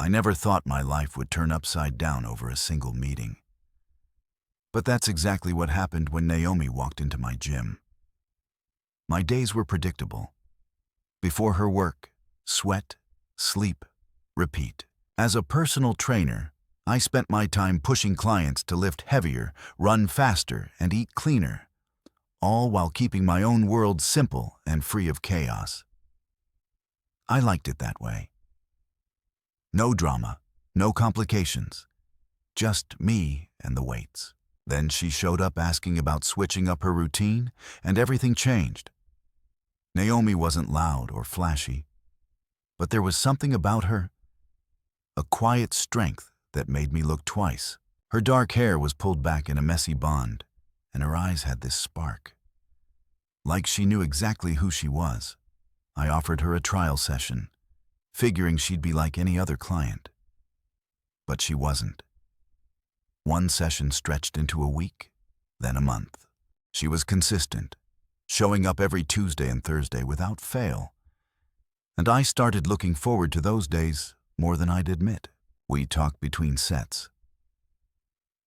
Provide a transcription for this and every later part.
I never thought my life would turn upside down over a single meeting. But that's exactly what happened when Naomi walked into my gym. My days were predictable. Before her work, sweat, sleep, repeat. As a personal trainer, I spent my time pushing clients to lift heavier, run faster, and eat cleaner, all while keeping my own world simple and free of chaos. I liked it that way. No drama, no complications, just me and the weights. Then she showed up asking about switching up her routine, and everything changed. Naomi wasn't loud or flashy, but there was something about her, a quiet strength that made me look twice. Her dark hair was pulled back in a messy bond, and her eyes had this spark. Like she knew exactly who she was. I offered her a trial session, figuring she'd be like any other client. But she wasn't. One session stretched into a week, then a month. She was consistent, showing up every Tuesday and Thursday without fail. And I started looking forward to those days more than I'd admit. We talked between sets.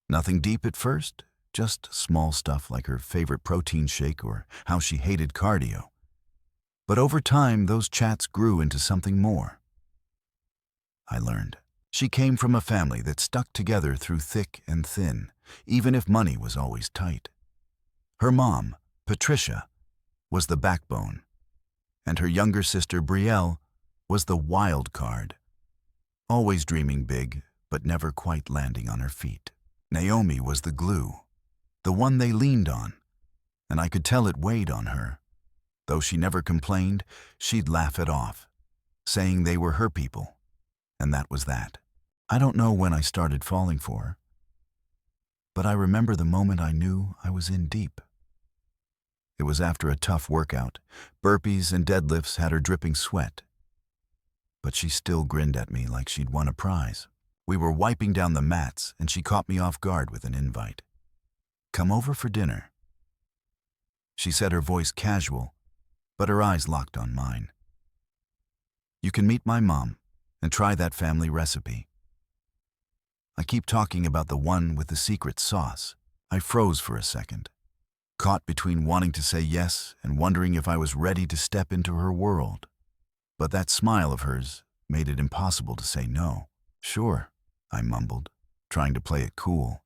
Nothing deep at first, just small stuff like her favorite protein shake or how she hated cardio. But over time, those chats grew into something more. I learned. She came from a family that stuck together through thick and thin, even if money was always tight. Her mom, Patricia, was the backbone, and her younger sister, Brielle, was the wild card, always dreaming big, but never quite landing on her feet. Naomi was the glue, the one they leaned on, and I could tell it weighed on her. Though she never complained, she'd laugh it off, saying they were her people, and that was that. I don't know when I started falling for her, but I remember the moment I knew I was in deep. It was after a tough workout. Burpees and deadlifts had her dripping sweat, but she still grinned at me like she'd won a prize. We were wiping down the mats, and she caught me off guard with an invite. "Come over for dinner." She said, her voice casual, but her eyes locked on mine. "You can meet my mom and try that family recipe." I keep talking about the one with the secret sauce. I froze for a second, caught between wanting to say yes and wondering if I was ready to step into her world. But that smile of hers made it impossible to say no. "Sure," I mumbled, trying to play it cool,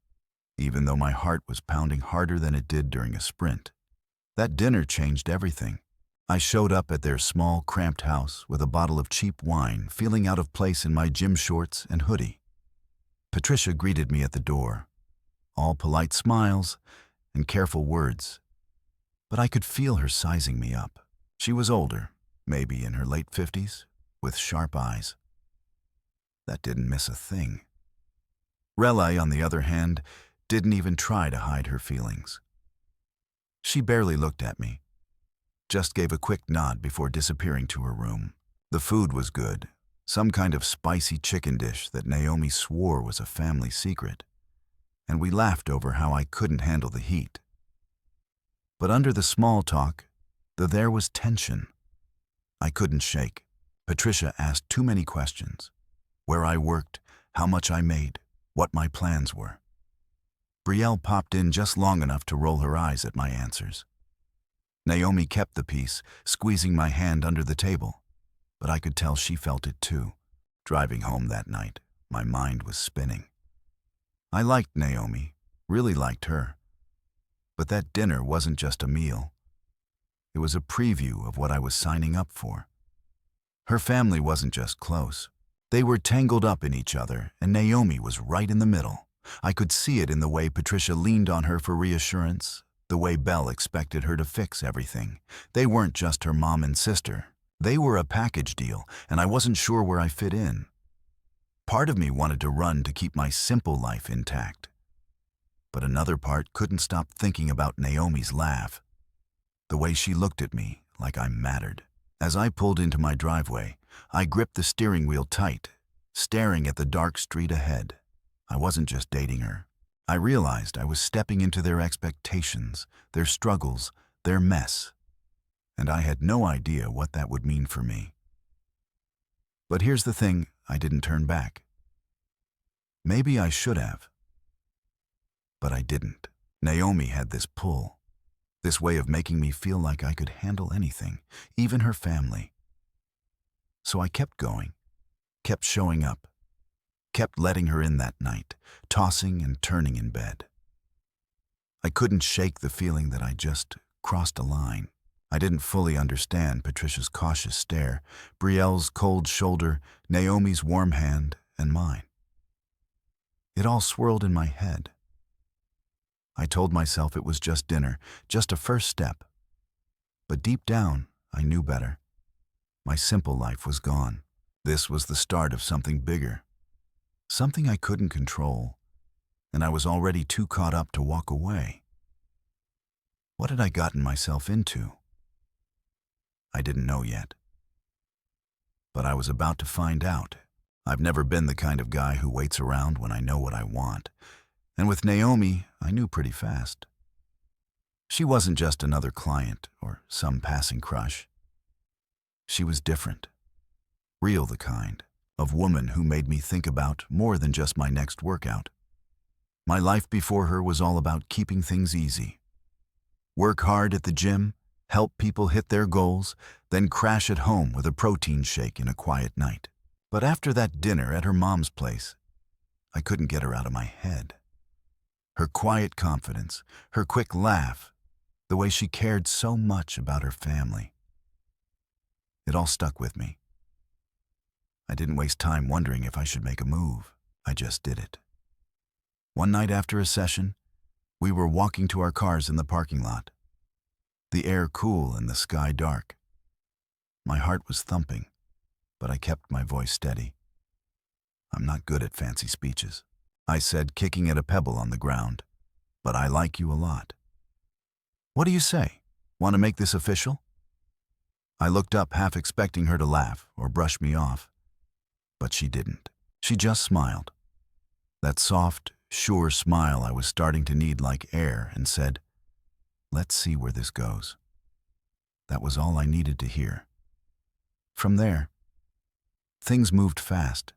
even though my heart was pounding harder than it did during a sprint. That dinner changed everything. I showed up at their small, cramped house with a bottle of cheap wine, feeling out of place in my gym shorts and hoodie. Patricia greeted me at the door, all polite smiles and careful words, but I could feel her sizing me up. She was older, maybe in her late 50s, with sharp eyes. That didn't miss a thing. Relay, on the other hand, didn't even try to hide her feelings. She barely looked at me, just gave a quick nod before disappearing to her room. The food was good, some kind of spicy chicken dish that Naomi swore was a family secret, and we laughed over how I couldn't handle the heat. But under the small talk, there was tension. I couldn't shake. Patricia asked too many questions. Where I worked, how much I made, what my plans were. Brielle popped in just long enough to roll her eyes at my answers. Naomi kept the peace, squeezing my hand under the table, but I could tell she felt it too. Driving home that night, my mind was spinning. I liked Naomi, really liked her. But that dinner wasn't just a meal. It was a preview of what I was signing up for. Her family wasn't just close. They were tangled up in each other, and Naomi was right in the middle. I could see it in the way Patricia leaned on her for reassurance, the way Belle expected her to fix everything. They weren't just her mom and sister. They were a package deal, and I wasn't sure where I fit in. Part of me wanted to run to keep my simple life intact. But another part couldn't stop thinking about Naomi's laugh, the way she looked at me like I mattered. As I pulled into my driveway, I gripped the steering wheel tight, staring at the dark street ahead. I wasn't just dating her. I realized I was stepping into their expectations, their struggles, their mess, and I had no idea what that would mean for me. But here's the thing, I didn't turn back. Maybe I should have, but I didn't. Naomi had this pull, this way of making me feel like I could handle anything, even her family. So I kept going, kept showing up, kept letting her in that night, tossing and turning in bed. I couldn't shake the feeling that I just crossed a line. I didn't fully understand Patricia's cautious stare, Brielle's cold shoulder, Naomi's warm hand, and mine. It all swirled in my head. I told myself it was just dinner, just a first step. But deep down, I knew better. My simple life was gone. This was the start of something bigger, something I couldn't control, and I was already too caught up to walk away. What had I gotten myself into? I didn't know yet. But I was about to find out. I've never been the kind of guy who waits around when I know what I want. And with Naomi, I knew pretty fast. She wasn't just another client or some passing crush. She was different. Real the kind of woman who made me think about more than just my next workout. My life before her was all about keeping things easy. Work hard at the gym, help people hit their goals, then crash at home with a protein shake in a quiet night. But after that dinner at her mom's place, I couldn't get her out of my head. Her quiet confidence, her quick laugh, the way she cared so much about her family. It all stuck with me. I didn't waste time wondering if I should make a move. I just did it. One night after a session, we were walking to our cars in the parking lot. The air cool and the sky dark. My heart was thumping, but I kept my voice steady. I'm not good at fancy speeches, I said, kicking at a pebble on the ground. But I like you a lot. What do you say? Want to make this official? I looked up, half expecting her to laugh or brush me off. But she didn't. She just smiled. That soft, sure smile I was starting to need like air, and said, "Let's see where this goes." That was all I needed to hear. From there, things moved fast.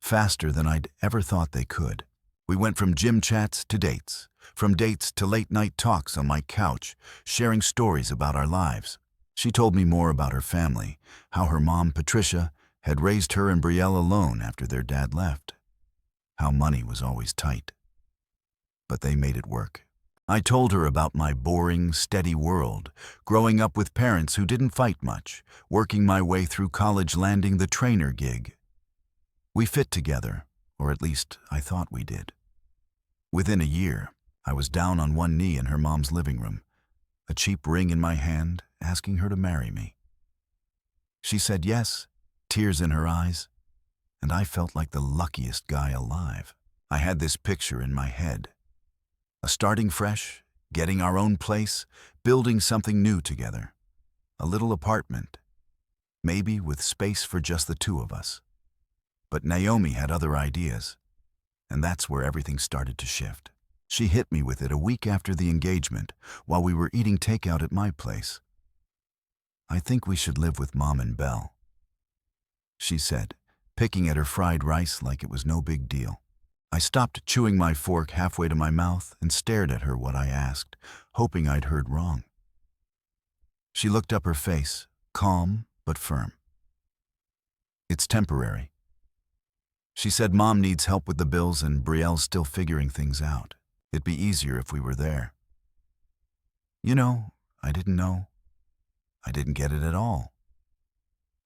Faster than I'd ever thought they could. We went from gym chats to dates, from dates to late-night talks on my couch, sharing stories about our lives. She told me more about her family, how her mom, Patricia, had raised her and Brielle alone after their dad left, how money was always tight. But they made it work. I told her about my boring, steady world, growing up with parents who didn't fight much, working my way through college, landing the trainer gig. We fit together, or at least I thought we did. Within a year, I was down on one knee in her mom's living room, a cheap ring in my hand, asking her to marry me. She said yes, tears in her eyes, and I felt like the luckiest guy alive. I had this picture in my head. A starting fresh, getting our own place, building something new together. A little apartment, maybe with space for just the two of us. But Naomi had other ideas, and that's where everything started to shift. She hit me with it a week after the engagement, while we were eating takeout at my place. "I think we should live with Mom and Belle," she said, picking at her fried rice like it was no big deal. I stopped chewing my fork halfway to my mouth and stared at her what I asked, hoping I'd heard wrong. She looked up, her face calm but firm. "It's temporary." She said Mom needs help with the bills and Brielle's still figuring things out. It'd be easier if we were there. You know, I didn't know. I didn't get it at all.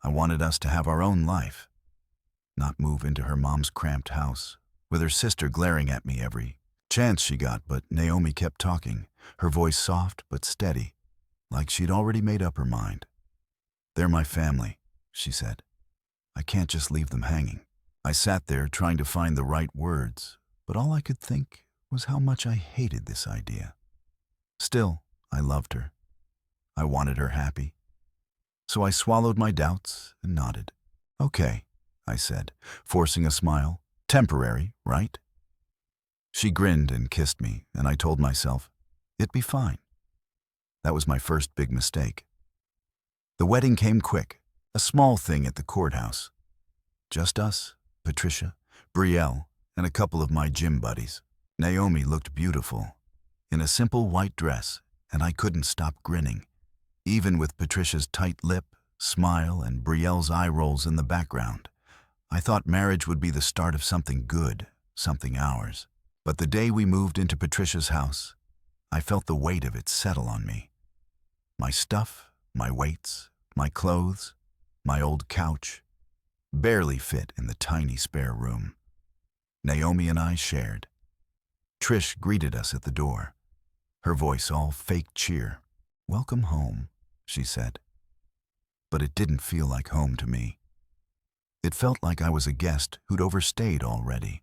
I wanted us to have our own life, not move into her mom's cramped house, with her sister glaring at me every chance she got. But Naomi kept talking, her voice soft but steady, like she'd already made up her mind. "They're my family," she said. "I can't just leave them hanging." I sat there trying to find the right words, but all I could think was how much I hated this idea. Still, I loved her. I wanted her happy. So I swallowed my doubts and nodded. "Okay," I said, forcing a smile. "Temporary, right?" She grinned and kissed me, and I told myself, it'd be fine. That was my first big mistake. The wedding came quick, a small thing at the courthouse. Just us, Patricia, Brielle, and a couple of my gym buddies. Naomi looked beautiful, in a simple white dress, and I couldn't stop grinning. Even with Patricia's tight lip, smile, and Brielle's eye rolls in the background, I thought marriage would be the start of something good, something ours. But the day we moved into Patricia's house, I felt the weight of it settle on me. My stuff, my weights, my clothes, my old couch, barely fit in the tiny spare room. Naomi and I shared. Trish greeted us at the door, her voice all fake cheer. "Welcome home," she said. But it didn't feel like home to me. It felt like I was a guest who'd overstayed already.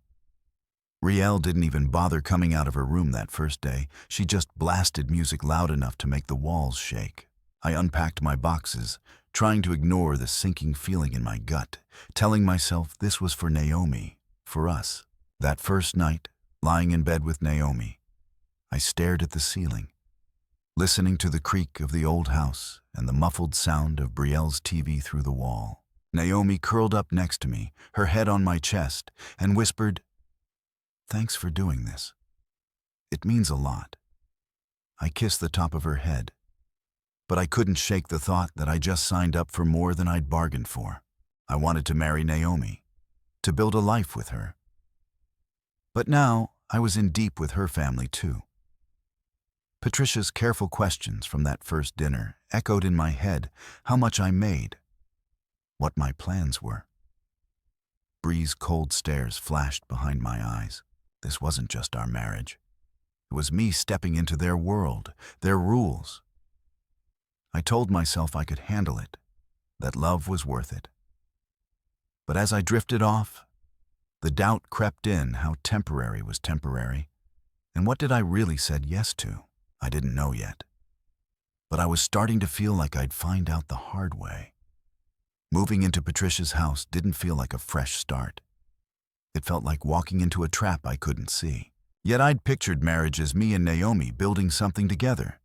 Rielle didn't even bother coming out of her room that first day. She just blasted music loud enough to make the walls shake. I unpacked my boxes, trying to ignore the sinking feeling in my gut, telling myself this was for Naomi, for us. That first night, lying in bed with Naomi, I stared at the ceiling, listening to the creak of the old house and the muffled sound of Brielle's TV through the wall. Naomi curled up next to me, her head on my chest, and whispered, "Thanks for doing this. It means a lot." I kissed the top of her head, but I couldn't shake the thought that I just signed up for more than I'd bargained for. I wanted to marry Naomi, to build a life with her. But now I was in deep with her family too. Patricia's careful questions from that first dinner echoed in my head how much I made, what my plans were. Bree's cold stares flashed behind my eyes. This wasn't just our marriage. It was me stepping into their world, their rules. I told myself I could handle it, that love was worth it. But as I drifted off, the doubt crept in how temporary was temporary, and what did I really said yes to? I didn't know yet. But I was starting to feel like I'd find out the hard way. Moving into Patricia's house didn't feel like a fresh start. It felt like walking into a trap I couldn't see. Yet I'd pictured marriage as me and Naomi building something together,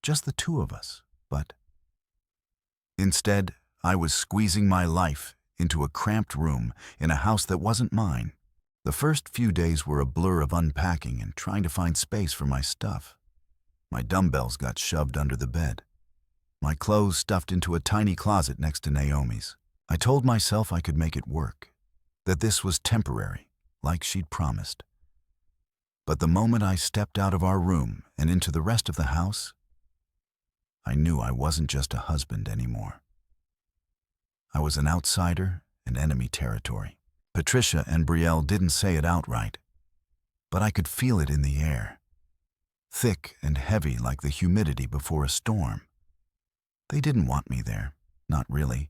just the two of us. But instead, I was squeezing my life into a cramped room in a house that wasn't mine. The first few days were a blur of unpacking and trying to find space for my stuff. My dumbbells got shoved under the bed, my clothes stuffed into a tiny closet next to Naomi's. I told myself I could make it work, that this was temporary, like she'd promised. But the moment I stepped out of our room and into the rest of the house, I knew I wasn't just a husband anymore. I was an outsider in enemy territory. Patricia and Brielle didn't say it outright, but I could feel it in the air, thick and heavy like the humidity before a storm. They didn't want me there, not really,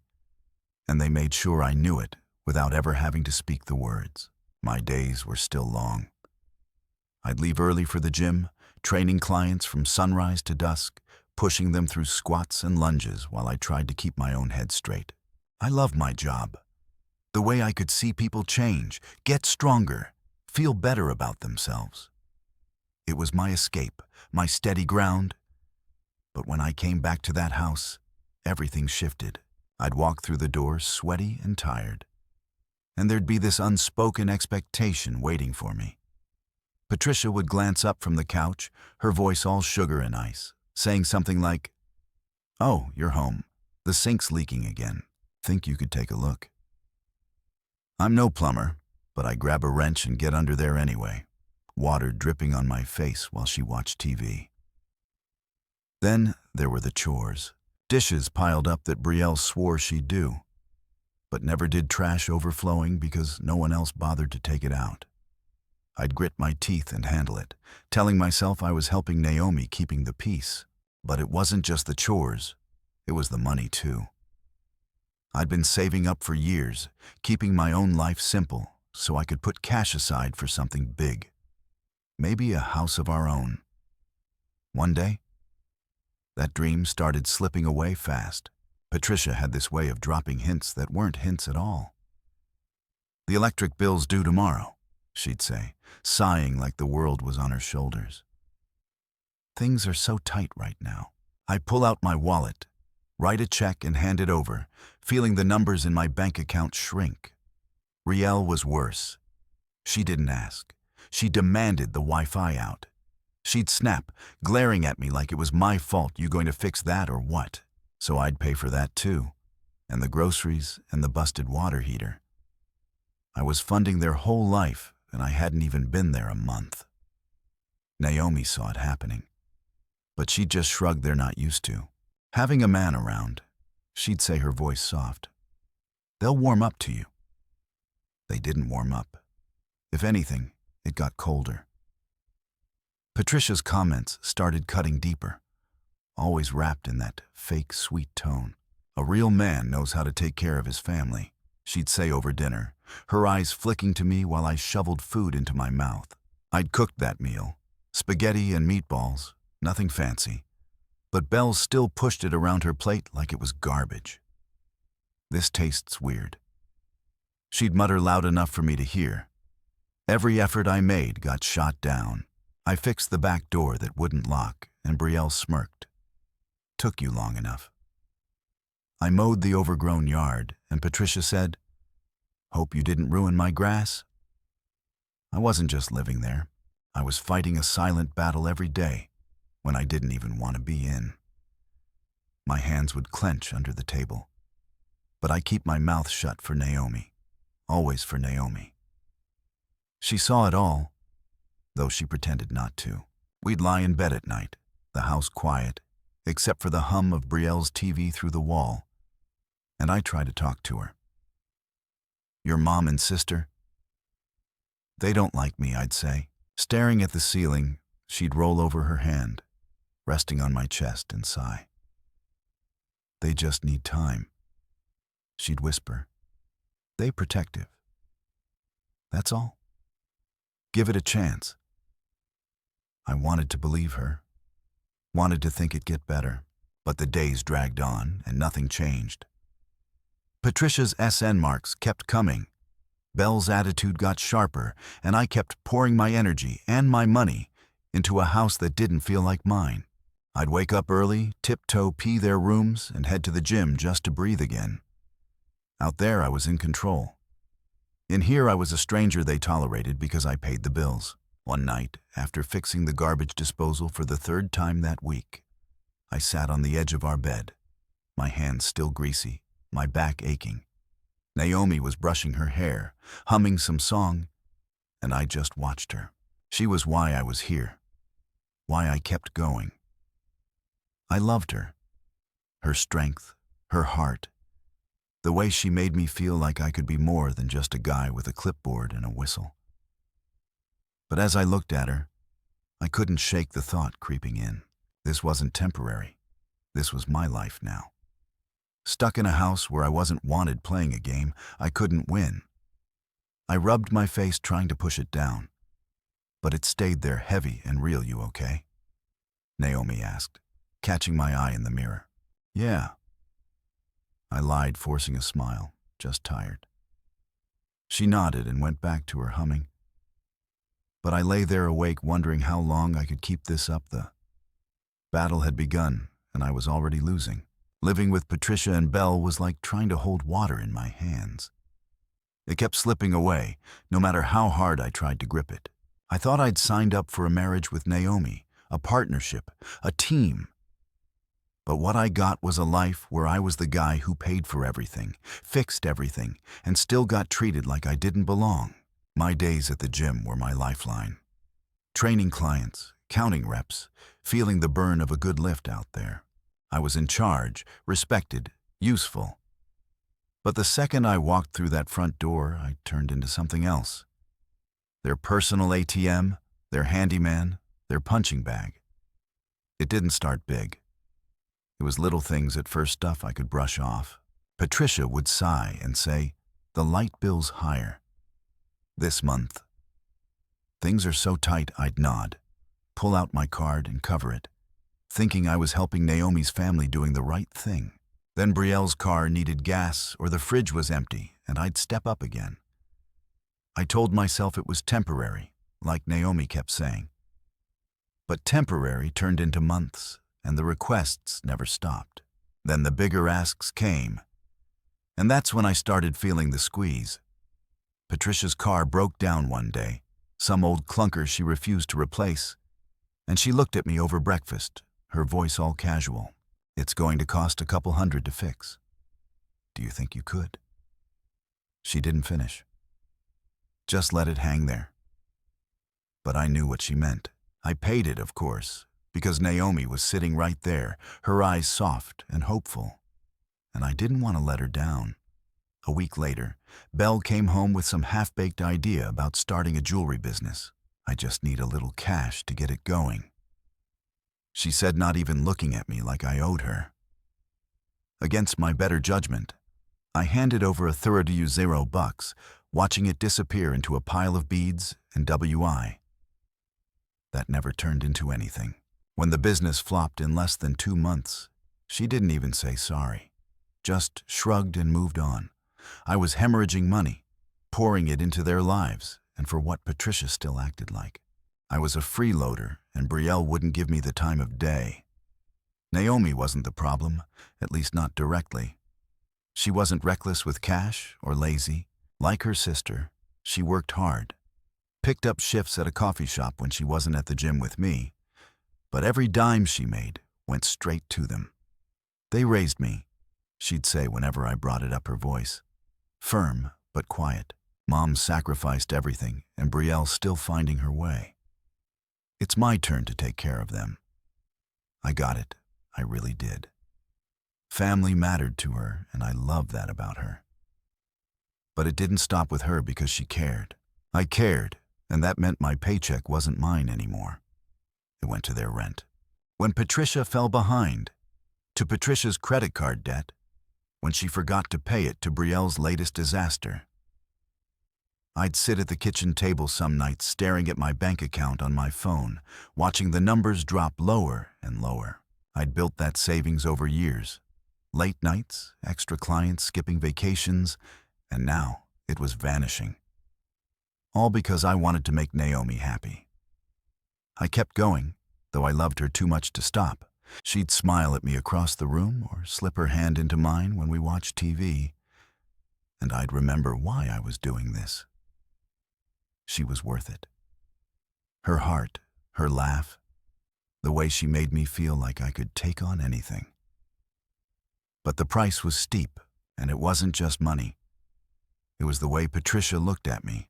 and they made sure I knew it without ever having to speak the words. My days were still long. I'd leave early for the gym, training clients from sunrise to dusk, pushing them through squats and lunges while I tried to keep my own head straight. I loved my job. The way I could see people change, get stronger, feel better about themselves. It was my escape, my steady ground. But when I came back to that house, everything shifted. I'd walk through the door sweaty and tired, and there'd be this unspoken expectation waiting for me. Patricia would glance up from the couch, her voice all sugar and ice, saying something like, "Oh, you're home. The sink's leaking again. Think you could take a look?" I'm no plumber, but I grab a wrench and get under there anyway, water dripping on my face while she watched TV. Then there were the chores. Dishes piled up that Brielle swore she'd do, but never did, trash overflowing because no one else bothered to take it out. I'd grit my teeth and handle it, telling myself I was helping Naomi, keeping the peace. But it wasn't just the chores, it was the money too. I'd been saving up for years, keeping my own life simple so I could put cash aside for something big. Maybe a house of our own. One day, that dream started slipping away fast. Patricia had this way of dropping hints that weren't hints at all. "The electric bill's due tomorrow," she'd say, sighing like the world was on her shoulders. Things are so tight right now. I pull out my wallet, write a check and hand it over, feeling the numbers in my bank account shrink. Riel was worse. She didn't ask. She demanded the Wi-Fi out. She'd snap, glaring at me like it was my fault. You going to fix that or what? So I'd pay for that too. And the groceries and the busted water heater. I was funding their whole life, and I hadn't even been there a month. Naomi saw it happening. But she'd just shrug. They're not used to having a man around. She'd say, her voice soft, "They'll warm up to you." They didn't warm up. If anything, it got colder. Patricia's comments started cutting deeper, always wrapped in that fake sweet tone. "A real man knows how to take care of his family," she'd say over dinner, her eyes flicking to me while I shoveled food into my mouth. I'd cooked that meal, spaghetti and meatballs, nothing fancy, but Belle still pushed it around her plate like it was garbage. "This tastes weird." She'd mutter loud enough for me to hear. Every effort I made got shot down. I fixed the back door that wouldn't lock, and Brielle smirked. "Took you long enough." I mowed the overgrown yard, and Patricia said, "Hope you didn't ruin my grass." I wasn't just living there. I was fighting a silent battle every day when I didn't even want to be in. My hands would clench under the table, but I keep my mouth shut for Naomi, always for Naomi. She saw it all, though she pretended not to. We'd lie in bed at night, the house quiet, except for the hum of Brielle's TV through the wall, and I try to talk to her. "Your mom and sister?" "They don't like me," I'd say. Staring at the ceiling, she'd roll over her hand, resting on my chest, and sigh. "They just need time," she'd whisper. "They protective. That's all. Give it a chance." I wanted to believe her, wanted to think it'd get better, but the days dragged on and nothing changed. Patricia's SN marks kept coming. Belle's attitude got sharper, and I kept pouring my energy and my money into a house that didn't feel like mine. I'd wake up early, tiptoe pee their rooms, and head to the gym just to breathe again. Out there, I was in control. In here, I was a stranger they tolerated because I paid the bills. One night, after fixing the garbage disposal for the third time that week, I sat on the edge of our bed, my hands still greasy, my back aching. Naomi was brushing her hair, humming some song, and I just watched her. She was why I was here, why I kept going. I loved her, her strength, her heart, the way she made me feel like I could be more than just a guy with a clipboard and a whistle. But as I looked at her, I couldn't shake the thought creeping in. This wasn't temporary. This was my life now. Stuck in a house where I wasn't wanted playing a game I couldn't win. I rubbed my face trying to push it down, but it stayed there heavy and real. "You okay?" Naomi asked, catching my eye in the mirror. "Yeah." I lied, forcing a smile, just tired. She nodded and went back to her humming. But I lay there awake, wondering how long I could keep this up. The battle had begun, and I was already losing. Living with Patricia and Belle was like trying to hold water in my hands. It kept slipping away, no matter how hard I tried to grip it. I thought I'd signed up for a marriage with Naomi, a partnership, a team. But what I got was a life where I was the guy who paid for everything, fixed everything, and still got treated like I didn't belong. My days at the gym were my lifeline. Training clients, counting reps, feeling the burn of a good lift out there. I was in charge, respected, useful. But the second I walked through that front door, I turned into something else. Their personal ATM, their handyman, their punching bag. It didn't start big. It was little things at first, stuff I could brush off. Patricia would sigh and say, "The light bill's higher this month." Things are so tight, I'd nod, pull out my card and cover it, thinking I was helping Naomi's family, doing the right thing. Then Brielle's car needed gas or the fridge was empty, and I'd step up again. I told myself it was temporary, like Naomi kept saying. But temporary turned into months, and the requests never stopped. Then the bigger asks came, and that's when I started feeling the squeeze. Patricia's car broke down one day, some old clunker she refused to replace, and she looked at me over breakfast, her voice all casual. "It's going to cost a couple hundred to fix. Do you think you could?" She didn't finish. Just let it hang there. But I knew what she meant. I paid it, of course, because Naomi was sitting right there, her eyes soft and hopeful, and I didn't want to let her down. A week later, Belle came home with some half-baked idea about starting a jewelry business. "I just need a little cash to get it going," she said, not even looking at me like I owed her. Against my better judgment, I handed over $0, watching it disappear into a pile of beads and WI. That never turned into anything. When the business flopped in less than 2 months, she didn't even say sorry, just shrugged and moved on. I was hemorrhaging money, pouring it into their lives, and for what Patricia still acted like. I was a freeloader, and Brielle wouldn't give me the time of day. Naomi wasn't the problem, at least not directly. She wasn't reckless with cash or lazy. Like her sister, she worked hard, picked up shifts at a coffee shop when she wasn't at the gym with me, but every dime she made went straight to them. "They raised me," she'd say whenever I brought it up, her voice firm but quiet. "Mom sacrificed everything, and Brielle's still finding her way. It's my turn to take care of them." I got it. I really did. Family mattered to her, and I loved that about her. But it didn't stop with her because she cared. I cared, and that meant my paycheck wasn't mine anymore. It went to their rent. When Patricia fell behind, to Patricia's credit card debt, when she forgot to pay it to Brielle's latest disaster. I'd sit at the kitchen table some nights staring at my bank account on my phone, watching the numbers drop lower and lower. I'd built that savings over years. Late nights, extra clients, skipping vacations, and now it was vanishing. All because I wanted to make Naomi happy. I kept going, though I loved her too much to stop. She'd smile at me across the room or slip her hand into mine when we watched TV, and I'd remember why I was doing this. She was worth it. Her heart, her laugh, the way she made me feel like I could take on anything. But the price was steep, and it wasn't just money. It was the way Patricia looked at me,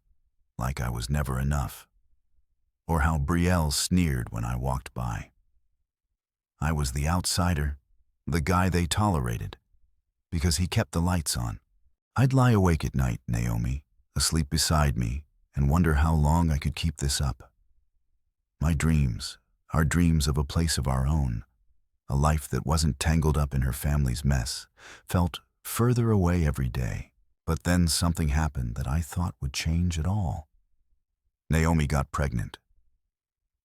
like I was never enough, or how Brielle sneered when I walked by. I was the outsider, the guy they tolerated, because he kept the lights on. I'd lie awake at night, Naomi, asleep beside me, and wonder how long I could keep this up. My dreams, our dreams of a place of our own, a life that wasn't tangled up in her family's mess, felt further away every day. But then something happened that I thought would change it all. Naomi got pregnant.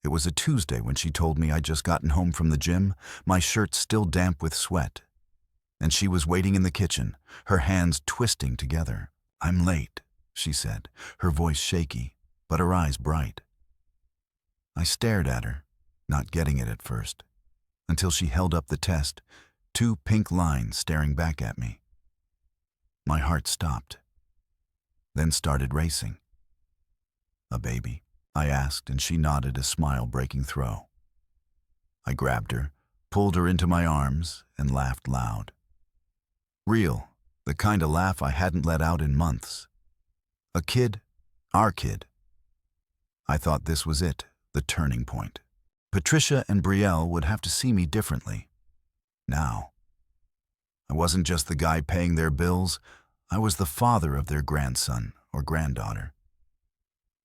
It was a Tuesday when she told me I'd just gotten home from the gym, my shirt still damp with sweat, and she was waiting in the kitchen, her hands twisting together. "I'm late," she said, her voice shaky, but her eyes bright. I stared at her, not getting it at first, until she held up the test, 2 pink lines staring back at me. My heart stopped, then started racing. "A baby?" I asked, and she nodded, a smile breaking through. I grabbed her, pulled her into my arms, and laughed loud. Real, the kind of laugh I hadn't let out in months. A kid, our kid. I thought this was it, the turning point. Patricia and Brielle would have to see me differently. Now. I wasn't just the guy paying their bills, I was the father of their grandson or granddaughter.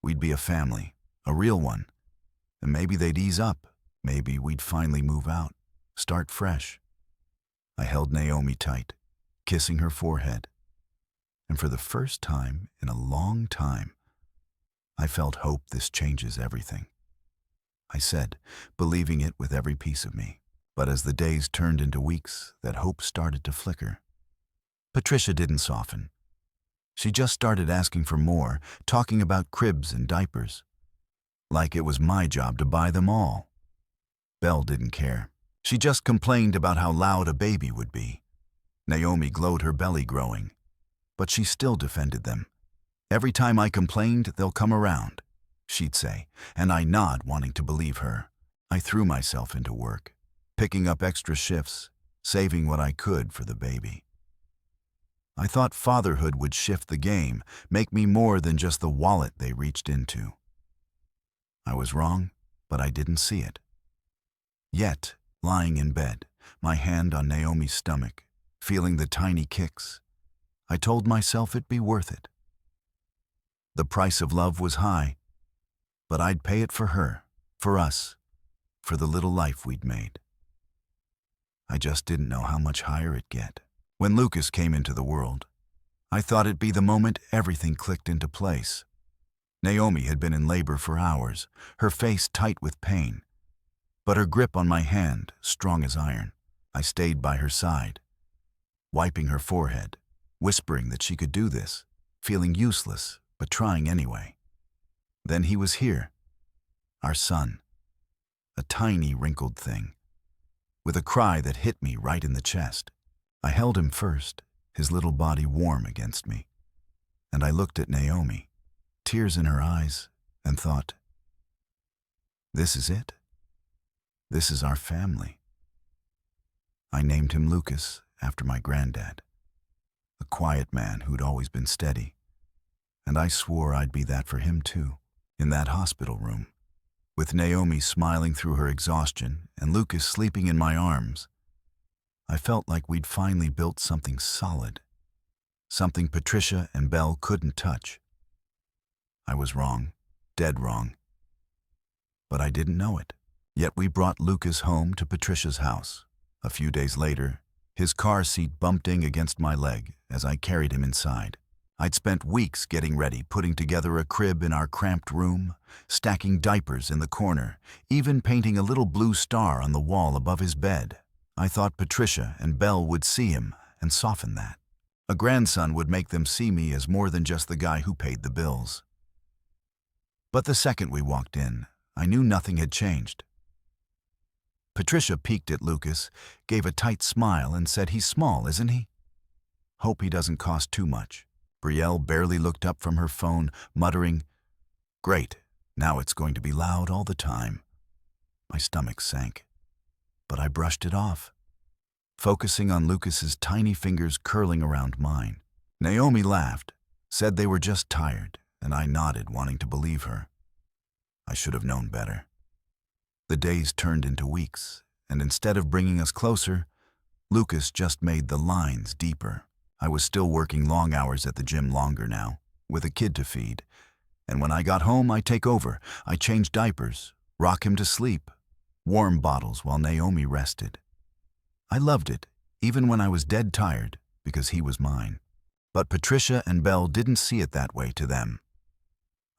We'd be a family, a real one, and maybe they'd ease up, maybe we'd finally move out, start fresh. I held Naomi tight, kissing her forehead, and for the first time in a long time, I felt hope. This changes everything, I said, believing it with every piece of me. But as the days turned into weeks, that hope started to flicker. Patricia didn't soften. She just started asking for more, talking about cribs and diapers, like it was my job to buy them all. Belle didn't care. She just complained about how loud a baby would be. Naomi glowed, her belly growing, but she still defended them. Every time I complained, they'll come around, she'd say, and I nod, wanting to believe her. I threw myself into work, picking up extra shifts, saving what I could for the baby. I thought fatherhood would shift the game, make me more than just the wallet they reached into. I was wrong, but I didn't see it. Yet, lying in bed, my hand on Naomi's stomach, feeling the tiny kicks, I told myself it'd be worth it. The price of love was high, but I'd pay it for her, for us, for the little life we'd made. I just didn't know how much higher it'd get. When Lucas came into the world, I thought it'd be the moment everything clicked into place. Naomi had been in labor for hours, her face tight with pain, but her grip on my hand strong as iron. I stayed by her side, wiping her forehead, whispering that she could do this, feeling useless, but trying anyway. Then he was here, our son, a tiny wrinkled thing, with a cry that hit me right in the chest. I held him first, his little body warm against me, and I looked at Naomi, tears in her eyes, and thought, this is it. This is our family. I named him Lucas after my granddad, a quiet man who'd always been steady, and I swore I'd be that for him too. In that hospital room, with Naomi smiling through her exhaustion and Lucas sleeping in my arms, I felt like we'd finally built something solid, something Patricia and Belle couldn't touch. I was wrong, dead wrong, but I didn't know it. Yet we brought Lucas home to Patricia's house. A few days later, his car seat bumped against my leg as I carried him inside. I'd spent weeks getting ready, putting together a crib in our cramped room, stacking diapers in the corner, even painting a little blue star on the wall above his bed. I thought Patricia and Belle would see him and soften that. A grandson would make them see me as more than just the guy who paid the bills. But the second we walked in, I knew nothing had changed. Patricia peeked at Lucas, gave a tight smile, and said, "He's small, isn't he? Hope he doesn't cost too much." Brielle barely looked up from her phone, muttering, "Great, now it's going to be loud all the time." My stomach sank, but I brushed it off, focusing on Lucas's tiny fingers curling around mine. Naomi laughed, said they were just tired, and I nodded, wanting to believe her. I should have known better. The days turned into weeks, and instead of bringing us closer, Lucas just made the lines deeper. I was still working long hours at the gym longer now, with a kid to feed, and when I got home, I'd take over. I changed diapers, rock him to sleep, warm bottles while Naomi rested. I loved it, even when I was dead tired, because he was mine. But Patricia and Belle didn't see it that way to them.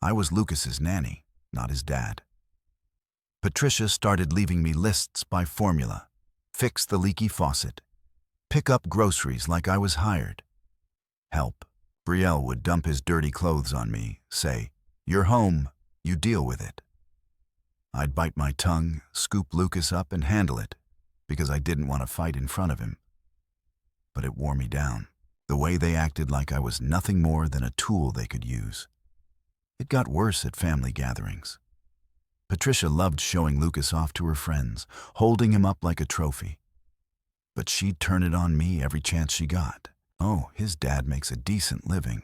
I was Lucas's nanny, not his dad. Patricia started leaving me lists by formula: fix the leaky faucet, pick up groceries like I was hired, help. Brielle would dump his dirty clothes on me, say, "You're home, you deal with it." I'd bite my tongue, scoop Lucas up and handle it, because I didn't want to fight in front of him. But it wore me down, the way they acted like I was nothing more than a tool they could use. It got worse at family gatherings. Patricia loved showing Lucas off to her friends, holding him up like a trophy. But she'd turn it on me every chance she got. "Oh, his dad makes a decent living."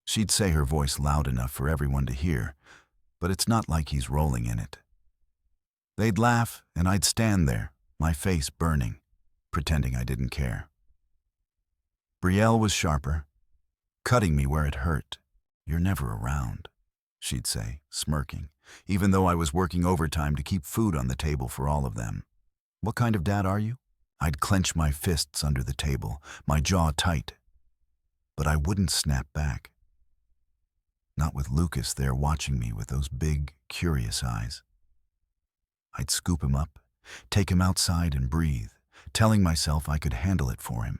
She'd say, her voice loud enough for everyone to hear, but it's not like he's rolling in it. They'd laugh, and I'd stand there, my face burning, pretending I didn't care. Brielle was sharper, cutting me where it hurt. "You're never around," she'd say, smirking, even though I was working overtime to keep food on the table for all of them. "What kind of dad are you?" I'd clench my fists under the table, my jaw tight. But I wouldn't snap back. Not with Lucas there watching me with those big, curious eyes. I'd scoop him up, take him outside and breathe, telling myself I could handle it for him.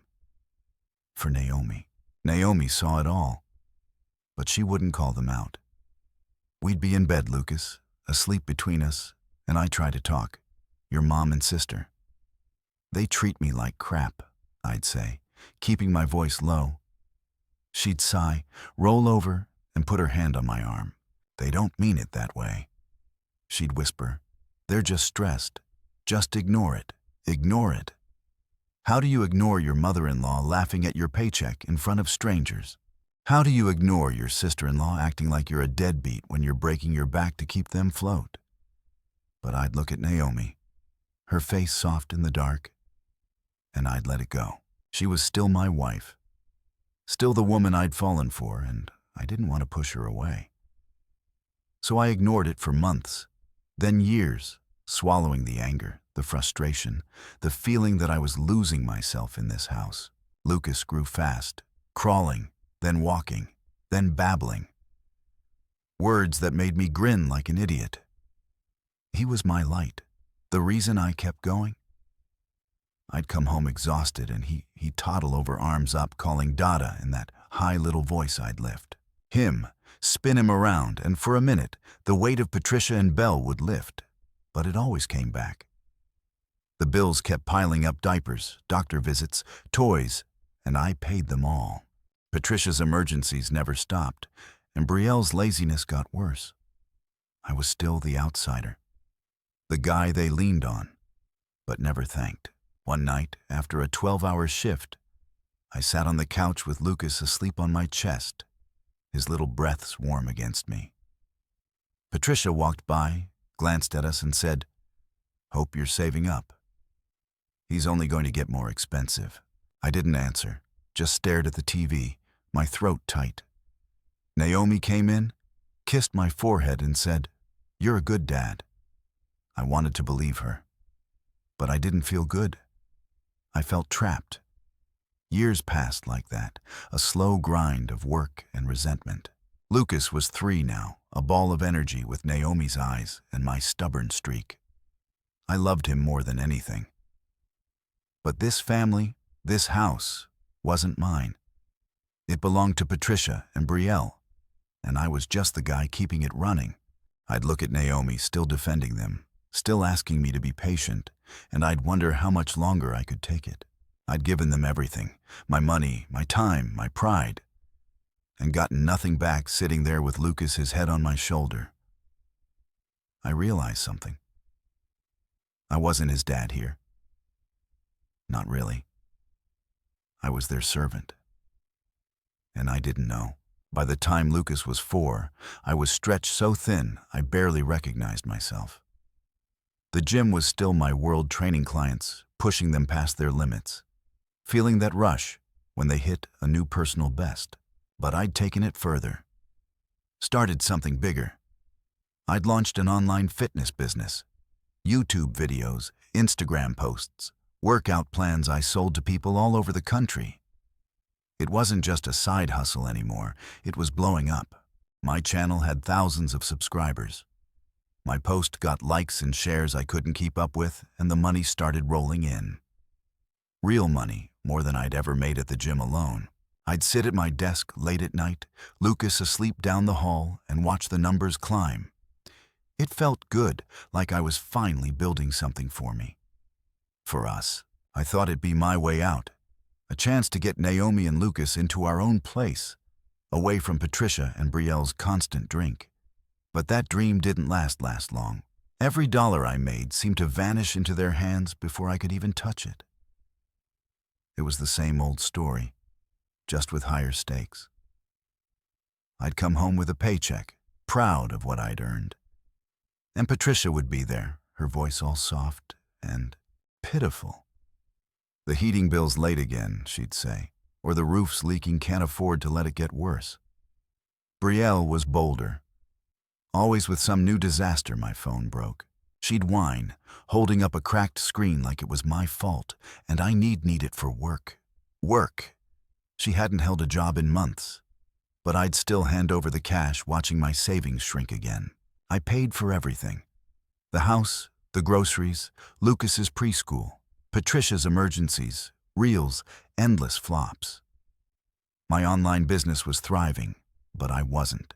For Naomi. Naomi saw it all, but she wouldn't call them out. We'd be in bed, Lucas, asleep between us, and I try to talk. "Your mom and sister. They treat me like crap," I'd say, keeping my voice low. She'd sigh, roll over, and put her hand on my arm. "They don't mean it that way." She'd whisper, "They're just stressed. Just ignore it. Ignore it." How do you ignore your mother-in-law laughing at your paycheck in front of strangers? How do you ignore your sister-in-law acting like you're a deadbeat when you're breaking your back to keep them afloat? But I'd look at Naomi, her face soft in the dark, and I'd let it go. She was still my wife, still the woman I'd fallen for, and I didn't want to push her away. So I ignored it for months, then years, swallowing the anger, the frustration, the feeling that I was losing myself in this house. Lucas grew fast, crawling, then walking, then babbling. Words that made me grin like an idiot. He was my light, the reason I kept going. I'd come home exhausted and he'd toddle over arms up calling Dada in that high little voice I'd lift. Spin him around, and for a minute, the weight of Patricia and Belle would lift, but it always came back. The bills kept piling up: diapers, doctor visits, toys, and I paid them all. Patricia's emergencies never stopped, and Brielle's laziness got worse. I was still the outsider, the guy they leaned on, but never thanked. One night, after a 12-hour shift, I sat on the couch with Lucas asleep on my chest, his little breaths warm against me. Patricia walked by, glanced at us, and said, "Hope you're saving up. He's only going to get more expensive." I didn't answer, just stared at the TV, my throat tight. Naomi came in, kissed my forehead, and said, "You're a good dad." I wanted to believe her, but I didn't feel good. I felt trapped. Years passed like that, a slow grind of work and resentment. Lucas was 3 now, a ball of energy with Naomi's eyes and my stubborn streak. I loved him more than anything. But this family, this house, wasn't mine. It belonged to Patricia and Brielle, and I was just the guy keeping it running. I'd look at Naomi, still defending them, still asking me to be patient, and I'd wonder how much longer I could take it. I'd given them everything, my money, my time, my pride, and gotten nothing back, sitting there with Lucas, his head on my shoulder. I realized something. I wasn't his dad here. Not really. I was their servant. And I didn't know. By the time Lucas was 4, I was stretched so thin I barely recognized myself. The gym was still my world, training clients, pushing them past their limits, feeling that rush when they hit a new personal best. But I'd taken it further. Started something bigger. I'd launched an online fitness business. YouTube videos, Instagram posts, workout plans I sold to people all over the country. It wasn't just a side hustle anymore, it was blowing up. My channel had thousands of subscribers. My post got likes and shares I couldn't keep up with, and the money started rolling in. Real money, more than I'd ever made at the gym alone. I'd sit at my desk late at night, Lucas asleep down the hall, and watch the numbers climb. It felt good, like I was finally building something for me. For us. I thought it'd be my way out. A chance to get Naomi and Lucas into our own place, away from Patricia and Brielle's constant drink. But that dream didn't last long. Every dollar I made seemed to vanish into their hands before I could even touch it. It was the same old story, just with higher stakes. I'd come home with a paycheck, proud of what I'd earned. And Patricia would be there, her voice all soft and pitiful. "The heating bill's late again," she'd say, "or the roof's leaking, can't afford to let it get worse." Brielle was bolder. Always with some new disaster, my phone broke. She'd whine, holding up a cracked screen like it was my fault, and I need it for work. Work! She hadn't held a job in months, but I'd still hand over the cash, watching my savings shrink again. I paid for everything. The house, the groceries, Lucas's preschool, Patricia's emergencies, reels, endless flops. My online business was thriving, but I wasn't.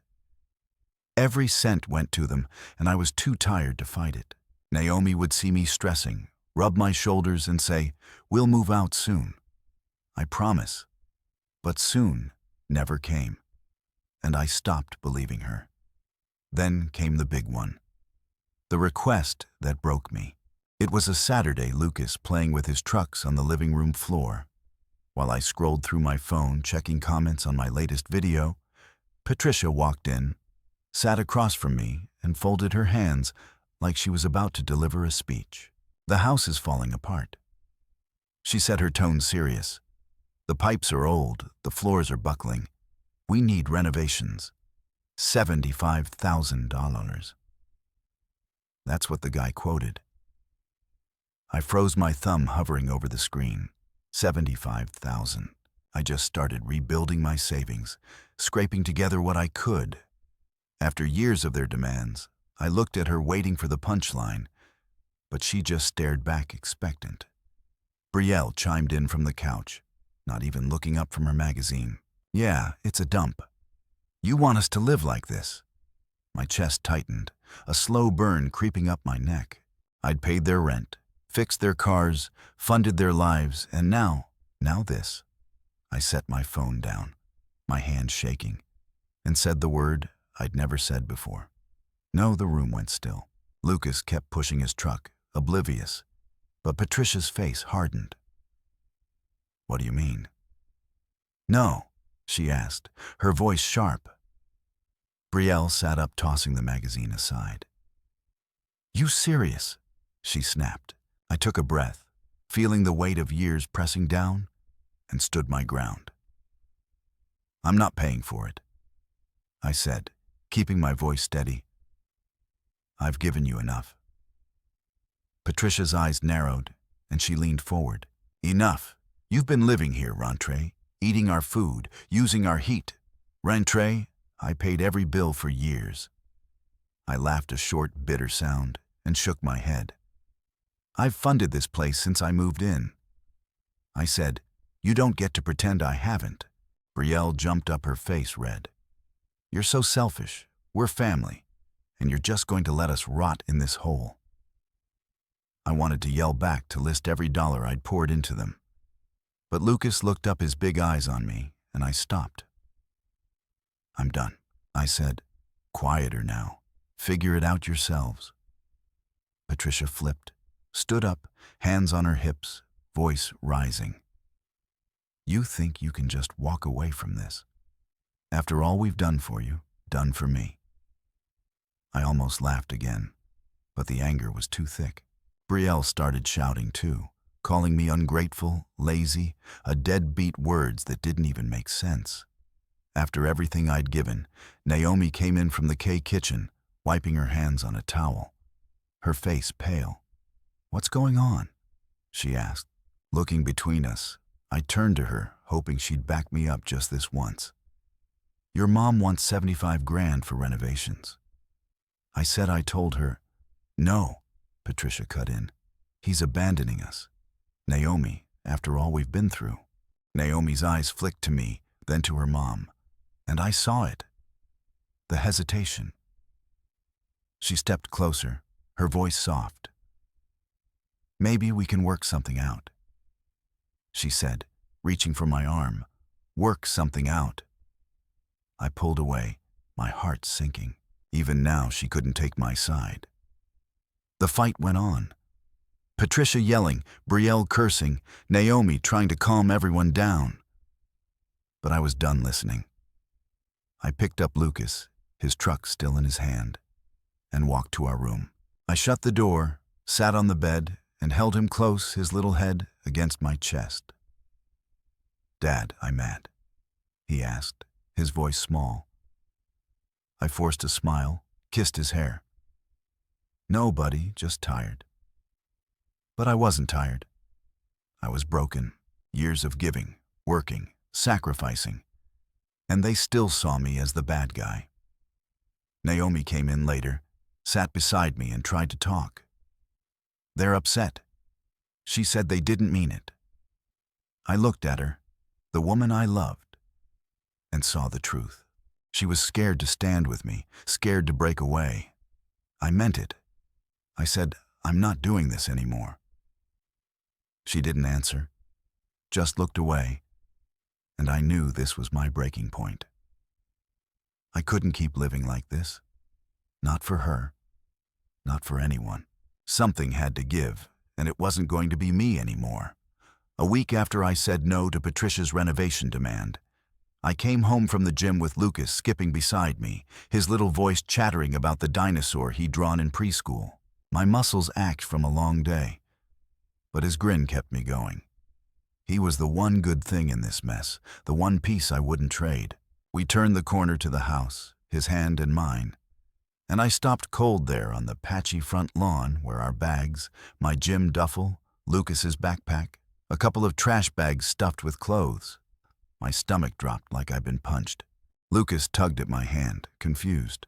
Every cent went to them, and I was too tired to fight it. Naomi would see me stressing, rub my shoulders, and say, "We'll move out soon." I promise. But soon never came, and I stopped believing her. Then came the big one, the request that broke me. It was a Saturday, Lucas playing with his trucks on the living room floor. While I scrolled through my phone checking comments on my latest video, Patricia walked in, sat across from me, and folded her hands like she was about to deliver a speech. "The house is falling apart," she said, her tone serious. "The pipes are old, the floors are buckling. We need renovations. $75,000. That's what the guy quoted. I froze, my thumb hovering over the screen. 75,000. I just started rebuilding my savings, scraping together what I could. After years of their demands, I looked at her, waiting for the punchline, but she just stared back, expectant. Brielle chimed in from the couch, not even looking up from her magazine. "Yeah, it's a dump. You want us to live like this?" My chest tightened, a slow burn creeping up my neck. I'd paid their rent, fixed their cars, funded their lives, and now this. I set my phone down, my hand shaking, and said the word I'd never said before. No, the room went still. Lucas kept pushing his truck, oblivious, but Patricia's face hardened. "What do you mean?" "No," she asked, her voice sharp. Brielle sat up, tossing the magazine aside. "You serious?" she snapped. I took a breath, feeling the weight of years pressing down, and stood my ground. "I'm not paying for it," I said, keeping my voice steady. "I've given you enough." Patricia's eyes narrowed, and she leaned forward. "Enough. You've been living here, Rentrée, eating our food, using our heat. Rentrée, I paid every bill for years." I laughed, a short, bitter sound, and shook my head. "I've funded this place since I moved in." I said, "You don't get to pretend I haven't." Brielle jumped up, her face red. "You're so selfish. We're family, and you're just going to let us rot in this hole." I wanted to yell back, to list every dollar I'd poured into them. But Lucas looked up, his big eyes on me, and I stopped. "I'm done," I said, quieter now. "Figure it out yourselves." Patricia flipped, stood up, hands on her hips, voice rising. "You think you can just walk away from this? After all we've done for you, done for me?" I almost laughed again, but the anger was too thick. Brielle started shouting too, calling me ungrateful, lazy, a deadbeat, words that didn't even make sense. After everything I'd given, Naomi came in from the K kitchen, wiping her hands on a towel, her face pale. "What's going on?" she asked. Looking between us, I turned to her, hoping she'd back me up just this once. "Your mom wants 75 grand for renovations." I said. I told her. "No," Patricia cut in. "He's abandoning us. Naomi, after all we've been through." Naomi's eyes flicked to me, then to her mom, and I saw it. The hesitation. She stepped closer, her voice soft. "Maybe we can work something out," she said, reaching for my arm. "Work something out." I pulled away, my heart sinking. Even now, she couldn't take my side. The fight went on. Patricia yelling, Brielle cursing, Naomi trying to calm everyone down. But I was done listening. I picked up Lucas, his truck still in his hand, and walked to our room. I shut the door, sat on the bed, and held him close, his little head against my chest. "Dad, I'm mad?" he asked, his voice small. I forced a smile, kissed his hair. "No, buddy, just tired." But I wasn't tired. I was broken. Years of giving, working, sacrificing. And they still saw me as the bad guy. Naomi came in later, sat beside me, and tried to talk. "They're upset." She said they didn't mean it. I looked at her, the woman I loved, and saw the truth. She was scared to stand with me, scared to break away. I meant it. I said, "I'm not doing this anymore." She didn't answer, just looked away. and I knew this was my breaking point. I couldn't keep living like this. Not for her. Not for anyone. Something had to give, and it wasn't going to be me anymore. A week after I said no to Patricia's renovation demand, I came home from the gym with Lucas skipping beside me, his little voice chattering about the dinosaur he'd drawn in preschool. My muscles ached from a long day, but his grin kept me going. He was the one good thing in this mess, the one piece I wouldn't trade. We turned the corner to the house, his hand in mine, and I stopped cold there on the patchy front lawn where our bags, my gym duffel, Lucas's backpack, a couple of trash bags stuffed with clothes. My stomach dropped like I'd been punched. Lucas tugged at my hand, confused.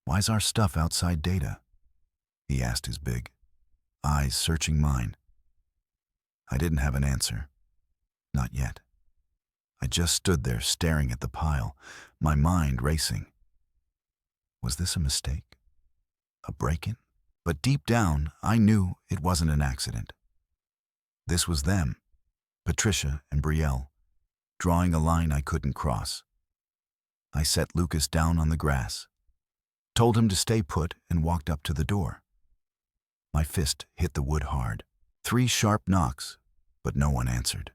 "Why's our stuff outside Data?" he asked, his big eyes searching mine. I didn't have an answer. Not yet. I just stood there staring at the pile, my mind racing. Was this a mistake? A break-in? But deep down, I knew it wasn't an accident. This was them, Patricia and Brielle, drawing a line I couldn't cross. I set Lucas down on the grass, told him to stay put, and walked up to the door. My fist hit the wood hard. 3 sharp knocks, but no one answered.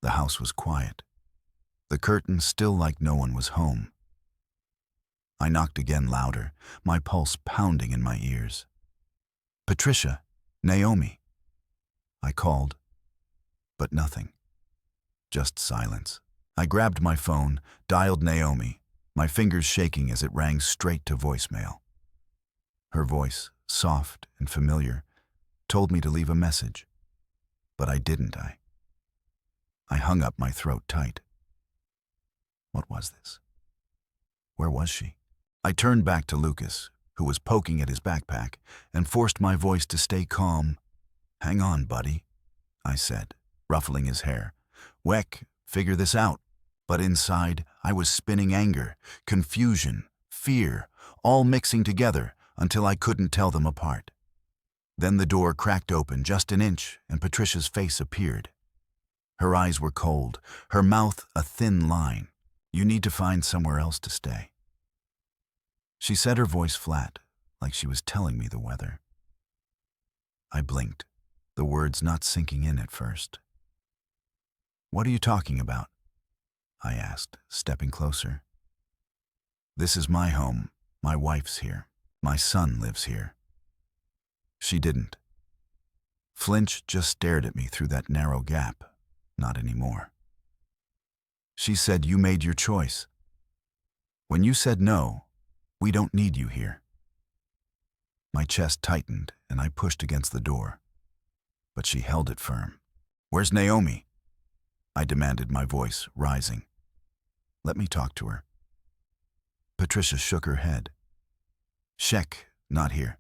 The house was quiet, the curtain still like no one was home. I knocked again louder, my pulse pounding in my ears. "Patricia, Naomi." I called, but nothing. Just silence. I grabbed my phone, dialed Naomi, my fingers shaking as it rang straight to voicemail. Her voice, soft and familiar, told me to leave a message. But I didn't. I hung up, my throat tight. What was this? Where was she? I turned back to Lucas, who was poking at his backpack, and forced my voice to stay calm. "Hang on, buddy," I said, ruffling his hair. "Weck, figure this out." But inside, I was spinning anger, confusion, fear, all mixing together until I couldn't tell them apart. Then the door cracked open just an inch, and Patricia's face appeared. Her eyes were cold, her mouth a thin line. "You need to find somewhere else to stay." She said, her voice flat, like she was telling me the weather. I blinked, the words not sinking in at first. "What are you talking about?" I asked, stepping closer. "This is my home. My wife's here. My son lives here." She didn't. Flinch just stared at me through that narrow gap. Not anymore. She said, "You made your choice. When you said no, we don't need you here." My chest tightened, and I pushed against the door. But she held it firm. "Where's Naomi?" I demanded, my voice rising. "Let me talk to her." Patricia shook her head. "Sheck, not here.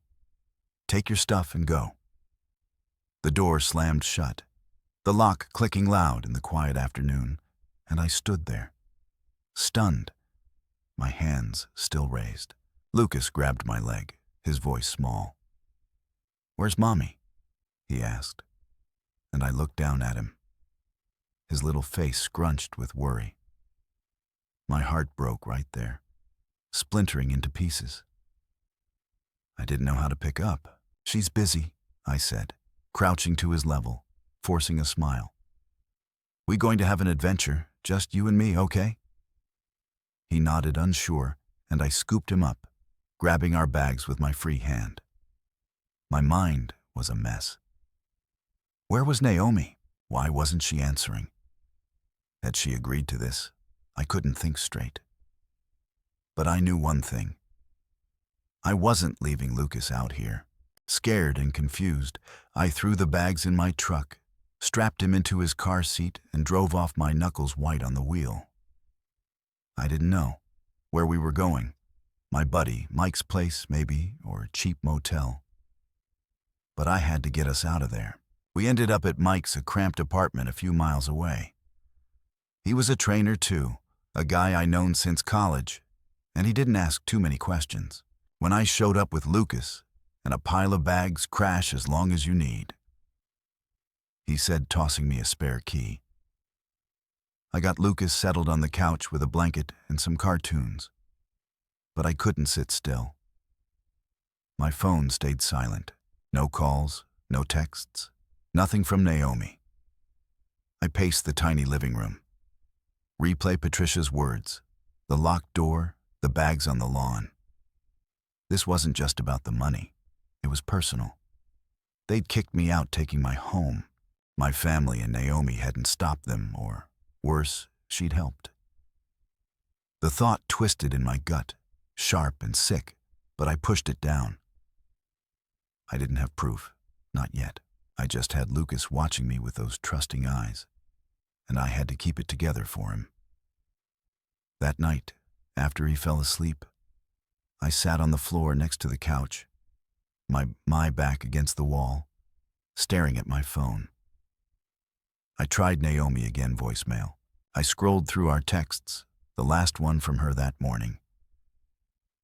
Take your stuff and go." The door slammed shut, the lock clicking loud in the quiet afternoon, and I stood there, stunned, my hands still raised. Lucas grabbed my leg, his voice small. "Where's Mommy?" he asked, and I looked down at him, his little face scrunched with worry. My heart broke right there, splintering into pieces. I didn't know how to pick up. "She's busy," I said, crouching to his level, forcing a smile. "We going to have an adventure, just you and me, okay?" He nodded, unsure, and I scooped him up, grabbing our bags with my free hand. My mind was a mess. Where was Naomi? Why wasn't she answering? Had she agreed to this? I couldn't think straight. But I knew one thing. I wasn't leaving Lucas out here. Scared and confused, I threw the bags in my truck, strapped him into his car seat, and drove off, my knuckles white on the wheel. I didn't know where we were going. My buddy, Mike's place, maybe, or a cheap motel. But I had to get us out of there. We ended up at Mike's, a cramped apartment a few miles away. He was a trainer too, a guy I'd known since college, and he didn't ask too many questions. When I showed up with Lucas and a pile of bags, "Crash as long as you need," he said, tossing me a spare key. I got Lucas settled on the couch with a blanket and some cartoons. But I couldn't sit still. My phone stayed silent. No calls, no texts, nothing from Naomi. I paced the tiny living room. Replay Patricia's words, the locked door, the bags on the lawn. This wasn't just about the money. It was personal. They'd kicked me out, taking my home. My family and Naomi hadn't stopped them, or worse, she'd helped. The thought twisted in my gut, sharp and sick, but I pushed it down. I didn't have proof, not yet. I just had Lucas watching me with those trusting eyes, and I had to keep it together for him. That night, after he fell asleep, I sat on the floor next to the couch, my back against the wall, staring at my phone. I tried Naomi again, voicemail. I scrolled through our texts, the last one from her that morning.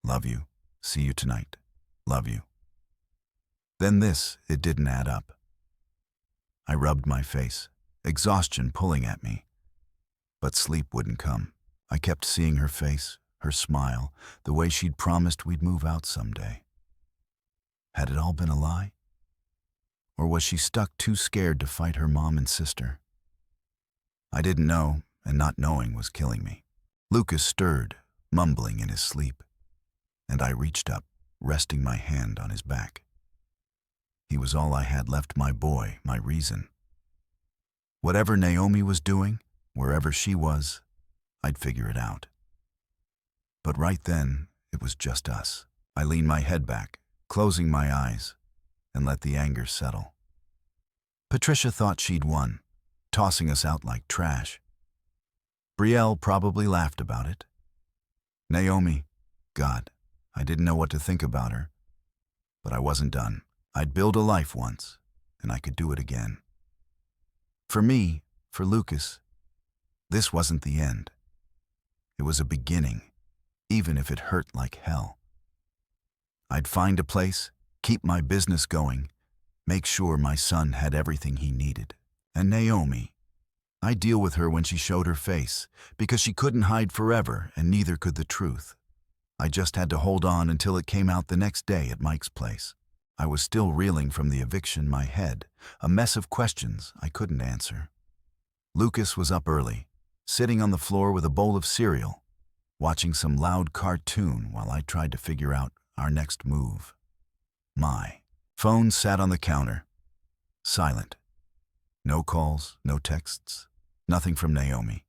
Love you. See you tonight. Love you. Then this, it didn't add up. I rubbed my face, exhaustion pulling at me. But sleep wouldn't come. I kept seeing her face, her smile, the way she'd promised we'd move out someday. Had it all been a lie? Or was she stuck too scared to fight her mom and sister? I didn't know, and not knowing was killing me. Lucas stirred, mumbling in his sleep, and I reached up, resting my hand on his back. He was all I had left, my boy, my reason. Whatever Naomi was doing, wherever she was, I'd figure it out. But right then, it was just us. I leaned my head back, closing my eyes, and let the anger settle. Patricia thought she'd won, tossing us out like trash. Brielle probably laughed about it. Naomi, God, I didn't know what to think about her. But I wasn't done. I'd built a life once, and I could do it again. For me, for Lucas, this wasn't the end. It was a beginning, even if it hurt like hell. I'd find a place, keep my business going, make sure my son had everything he needed. And Naomi, I'd deal with her when she showed her face, because she couldn't hide forever, and neither could the truth. I just had to hold on until it came out the next day at Mike's place. I was still reeling from the eviction, my head, a mess of questions I couldn't answer. Lucas was up early, sitting on the floor with a bowl of cereal, watching some loud cartoon while I tried to figure out our next move. My phone sat on the counter, silent. No calls, no texts, nothing from Naomi.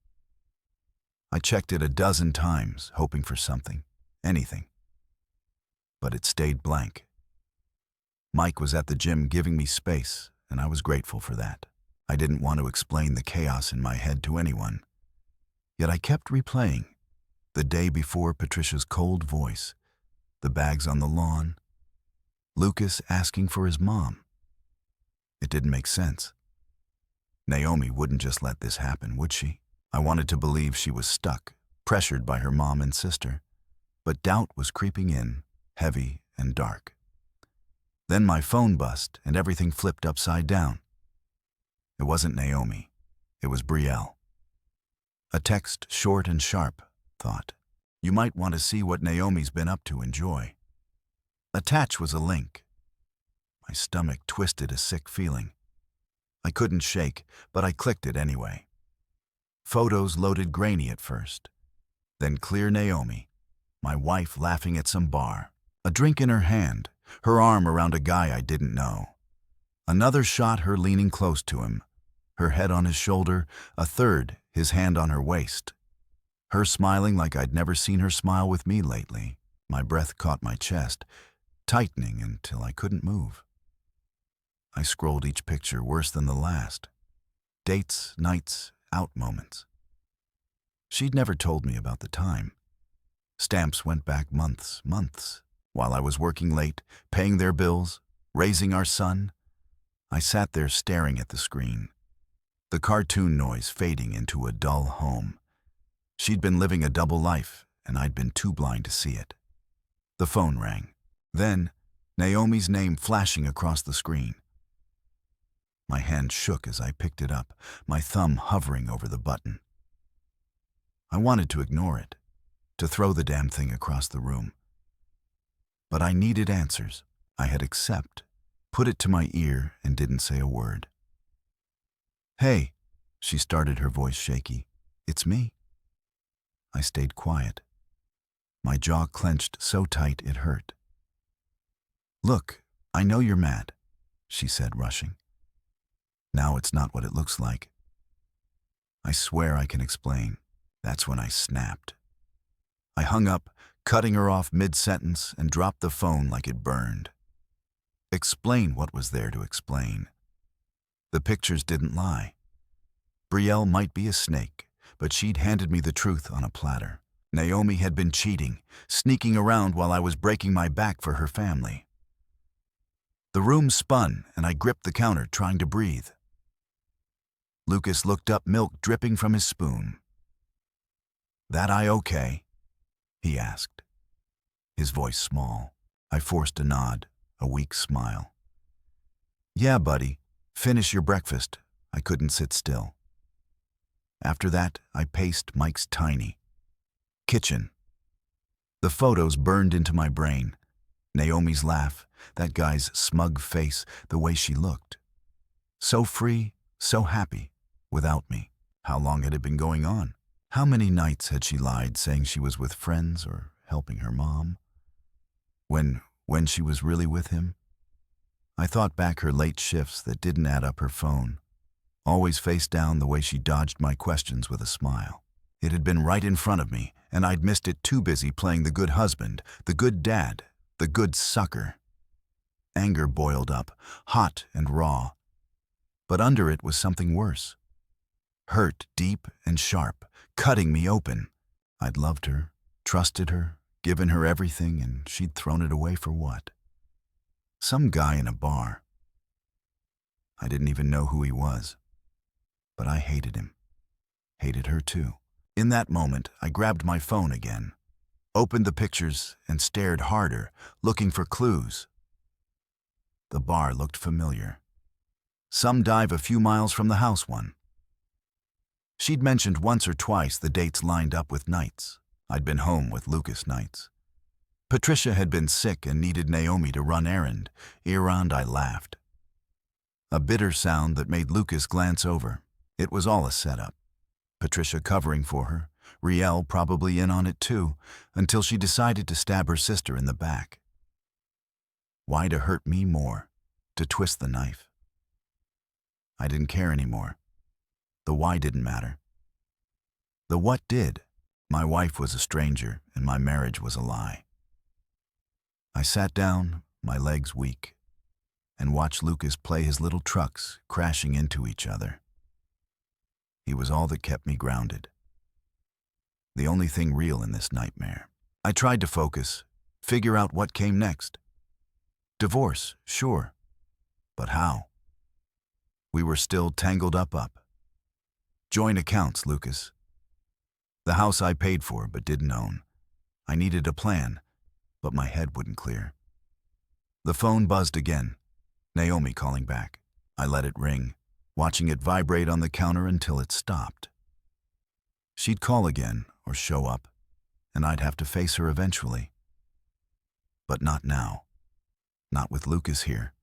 I checked it a dozen times, hoping for something, anything. But it stayed blank. Mike was at the gym giving me space, and I was grateful for that. I didn't want to explain the chaos in my head to anyone. Yet I kept replaying. The day before, Patricia's cold voice, the bags on the lawn, Lucas asking for his mom. It didn't make sense. Naomi wouldn't just let this happen, would she? I wanted to believe she was stuck, pressured by her mom and sister. But doubt was creeping in, heavy and dark. Then my phone buzzed and everything flipped upside down. It wasn't Naomi. It was Brielle. A text, short and sharp, thought. You might want to see what Naomi's been up to, enjoy. Attached was a link. My stomach twisted, a sick feeling. I couldn't shake, but I clicked it anyway. Photos loaded grainy at first. Then clear Naomi, my wife laughing at some bar, a drink in her hand, her arm around a guy I didn't know. Another shot, her leaning close to him, her head on his shoulder, a third, his hand on her waist. Her smiling like I'd never seen her smile with me lately. My breath caught my chest, tightening until I couldn't move. I scrolled each picture, worse than the last. Dates, nights, out moments. She'd never told me about the time. Stamps went back months, while I was working late, paying their bills, raising our son. I sat there staring at the screen, the cartoon noise fading into a dull home. She'd been living a double life, and I'd been too blind to see it. The phone rang. Then, Naomi's name flashing across the screen. My hand shook as I picked it up, my thumb hovering over the button. I wanted to ignore it, to throw the damn thing across the room. But I needed answers. I had accept, put it to my ear, and didn't say a word. "Hey," she started, her voice shaky. "It's me." I stayed quiet. My jaw clenched so tight it hurt. "Look, I know you're mad," she said, rushing. "Now it's not what it looks like. I swear I can explain." That's when I snapped. I hung up, cutting her off mid-sentence, and dropped the phone like it burned. Explain what was there to explain. The pictures didn't lie. Brielle might be a snake, but she'd handed me the truth on a platter. Naomi had been cheating, sneaking around while I was breaking my back for her family. The room spun, and I gripped the counter, trying to breathe. Lucas looked up, milk dripping from his spoon. "That I okay?" he asked, his voice small. I forced a nod, a weak smile. "Yeah, buddy, finish your breakfast." I couldn't sit still. After that, I paced Mike's tiny kitchen. The photos burned into my brain. Naomi's laugh, that guy's smug face, the way she looked. So free, so happy, without me. How long had it been going on? How many nights had she lied, saying she was with friends or helping her mom? When she was really with him? I thought back her late shifts that didn't add up, her phone, always face down, the way she dodged my questions with a smile. It had been right in front of me, and I'd missed it, too busy playing the good husband, the good dad, the good sucker. Anger boiled up, hot and raw. But under it was something worse. Hurt, deep and sharp, cutting me open. I'd loved her, trusted her, given her everything, and she'd thrown it away for what? Some guy in a bar. I didn't even know who he was. But I hated him. Hated her too. In that moment, I grabbed my phone again, opened the pictures, and stared harder, looking for clues. The bar looked familiar. Some dive a few miles from the house one. She'd mentioned once or twice the dates lined up with nights. I'd been home with Lucas nights. Patricia had been sick and needed Naomi to run errand. I laughed. A bitter sound that made Lucas glance over. It was all a setup. Patricia covering for her, Riel probably in on it too, until she decided to stab her sister in the back. Why to hurt me more? To twist the knife? I didn't care anymore. The why didn't matter. The what did. My wife was a stranger, and my marriage was a lie. I sat down, my legs weak, and watched Lucas play his little trucks crashing into each other. He was all that kept me grounded. The only thing real in this nightmare. I tried to focus, figure out what came next. Divorce, sure. But how? We were still tangled up. Joint accounts, Lucas. The house I paid for but didn't own. I needed a plan, but my head wouldn't clear. The phone buzzed again. Naomi calling back. I let it ring, watching it vibrate on the counter until it stopped. She'd call again or show up, and I'd have to face her eventually. But not now. Not with Lucas here.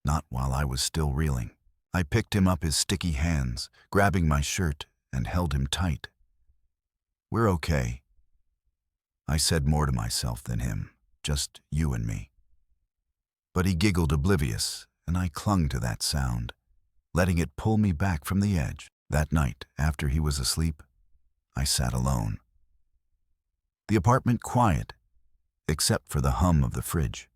Not while I was still reeling. I picked him up, his sticky hands, grabbing my shirt, and held him tight. "We're okay." I said more to myself than him, just you and me. But he giggled, oblivious, and I clung to that sound, letting it pull me back from the edge. That night, after he was asleep, I sat alone. The apartment quiet, except for the hum of the fridge.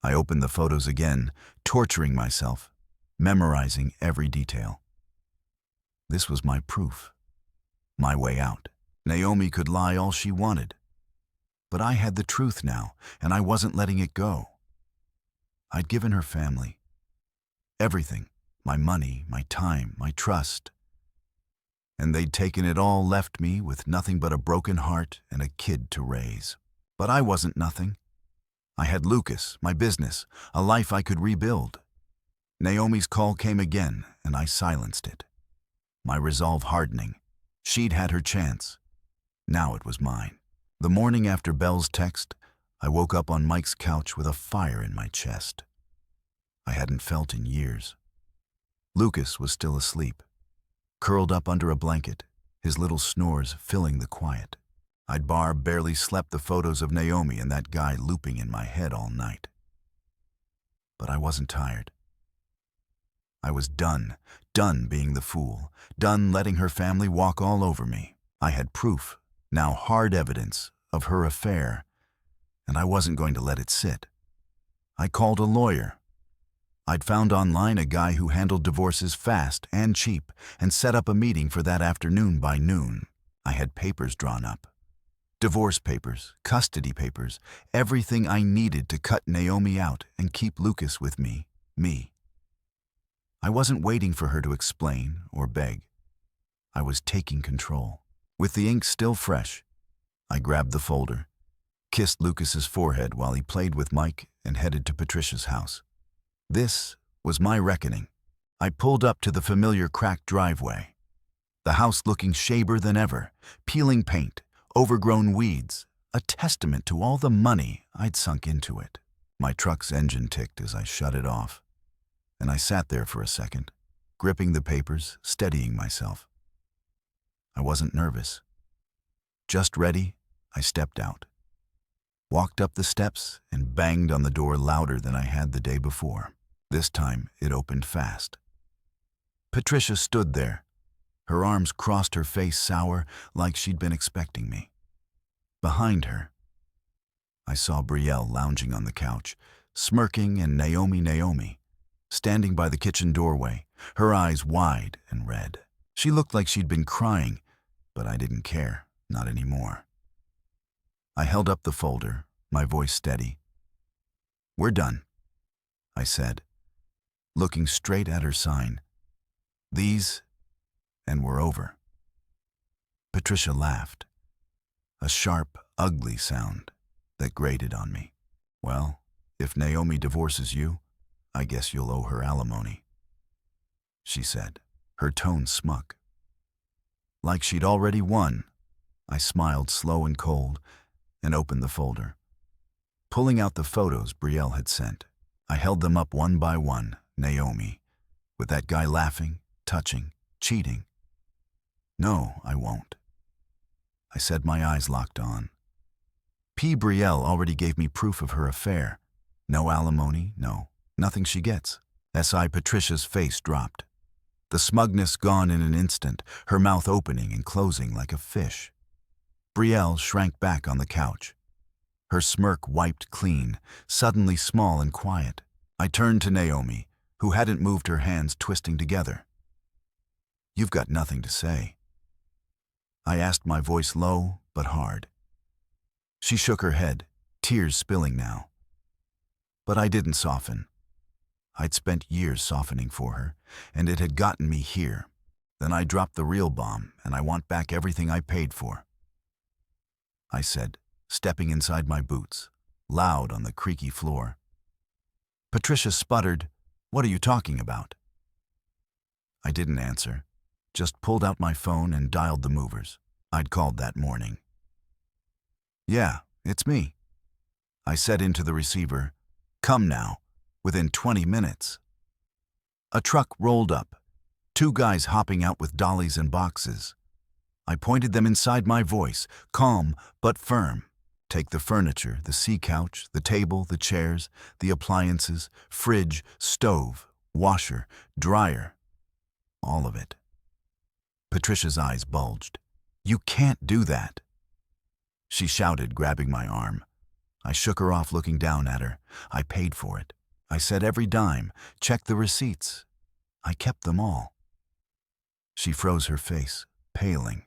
I opened the photos again, torturing myself, memorizing every detail. This was my proof, my way out. Naomi could lie all she wanted, but I had the truth now, and I wasn't letting it go. I'd given her family, everything, my money, my time, my trust. And they'd taken it all, left me with nothing but a broken heart and a kid to raise. But I wasn't nothing. I had Lucas, my business, a life I could rebuild. Naomi's call came again, and I silenced it, my resolve hardening. She'd had her chance. Now it was mine. The morning after Belle's text, I woke up on Mike's couch with a fire in my chest I hadn't felt in years. Lucas was still asleep, curled up under a blanket, his little snores filling the quiet. I'd barely slept the photos of Naomi and that guy looping in my head all night. But I wasn't tired. I was done being the fool, done letting her family walk all over me. I had proof, now hard evidence, of her affair, and I wasn't going to let it sit. I called a lawyer. I'd found online a guy who handled divorces fast and cheap and set up a meeting for that afternoon by noon. I had papers drawn up. Divorce papers, custody papers, everything I needed to cut Naomi out and keep Lucas with me. I wasn't waiting for her to explain or beg. I was taking control. With the ink still fresh, I grabbed the folder, kissed Lucas's forehead while he played with Mike, and headed to Patricia's house. This was my reckoning. I pulled up to the familiar cracked driveway. The house looking shaber than ever, peeling paint, overgrown weeds, a testament to all the money I'd sunk into it. My truck's engine ticked as I shut it off, and I sat there for a second, gripping the papers, steadying myself. I wasn't nervous. Just ready, I stepped out, walked up the steps, and banged on the door louder than I had the day before. This time, it opened fast. Patricia stood there, her arms crossed, her face sour, like she'd been expecting me. Behind her, I saw Brielle lounging on the couch, smirking, and Naomi, standing by the kitchen doorway, her eyes wide and red. She looked like she'd been crying, but I didn't care, not anymore. I held up the folder, my voice steady. "We're done," I said, looking straight at her sign. "These, and we're over." Patricia laughed, a sharp, ugly sound that grated on me. "Well, if Naomi divorces you, I guess you'll owe her alimony," she said, her tone smug. Like she'd already won, I smiled slow and cold and opened the folder. Pulling out the photos Brielle had sent, I held them up one by one. Naomi, with that guy laughing, touching, cheating. "No, I won't," I said, my eyes locked on. Brielle already gave me proof of her affair. No alimony, no, nothing she gets. Patricia's face dropped. The smugness gone in an instant, her mouth opening and closing like a fish. Brielle shrank back on the couch, her smirk wiped clean, suddenly small and quiet. I turned to Naomi, who hadn't moved, her hands twisting together. "You've got nothing to say?" I asked, my voice low but hard. She shook her head, tears spilling now. But I didn't soften. I'd spent years softening for her, and it had gotten me here. Then I dropped the real bomb, and I want back everything I paid for, I said, stepping inside my boots, loud on the creaky floor. Patricia sputtered, "What are you talking about?" I didn't answer, just pulled out my phone and dialed the movers I'd called that morning. "Yeah, it's me," I said into the receiver. "Come now, within 20 minutes. A truck rolled up, 2 guys hopping out with dollies and boxes. I pointed them inside my voice, calm but firm. "Take the furniture, the sea couch, the table, the chairs, the appliances, fridge, stove, washer, dryer, all of it." Patricia's eyes bulged. "You can't do that," she shouted, grabbing my arm. I shook her off, looking down at her. "I paid for it. I said every dime. Check the receipts. I kept them all." She froze her face, paling,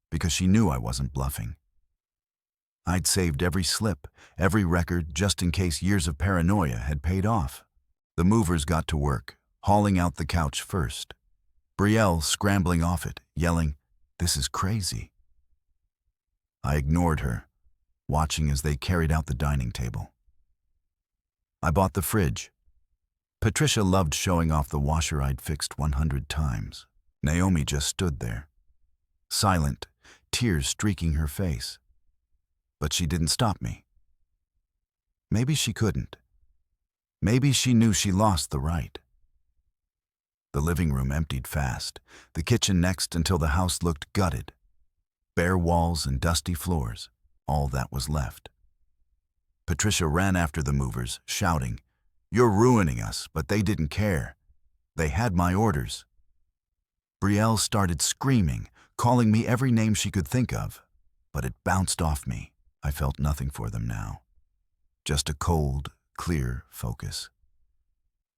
because she knew I wasn't bluffing. I'd saved every slip, every record, just in case years of paranoia had paid off. The movers got to work, hauling out the couch first. Brielle scrambling off it, yelling, "This is crazy." I ignored her, watching as they carried out the dining table. I bought the fridge. Patricia loved showing off the washer I'd fixed 100 times. Naomi just stood there, silent, tears streaking her face. But she didn't stop me. Maybe she couldn't. Maybe she knew she lost the right. The living room emptied fast, the kitchen next, until the house looked gutted. Bare walls and dusty floors, all that was left. Patricia ran after the movers, shouting, "You're ruining us," but they didn't care. They had my orders. Brielle started screaming, calling me every name she could think of, but it bounced off me. I felt nothing for them now. Just a cold, clear focus.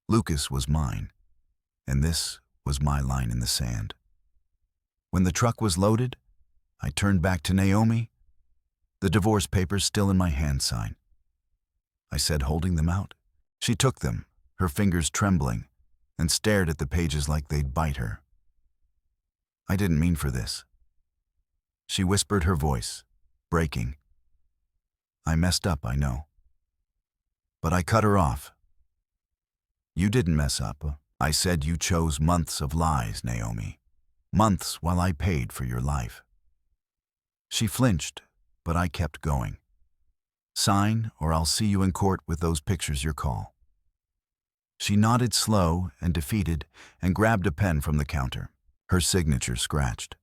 Lucas was mine, and this was my line in the sand. When the truck was loaded, I turned back to Naomi, the divorce papers still in my hand sign. I said, holding them out. She took them, her fingers trembling, and stared at the pages like they'd bite her. "I didn't mean for this," she whispered, her voice breaking. "I messed up, I know." But I cut her off. "You didn't mess up. I said you chose months of lies, Naomi. Months while I paid for your life." She flinched, but I kept going. "Sign, or I'll see you in court with those pictures your call." She nodded, slow and defeated, and grabbed a pen from the counter. Her signature scratched.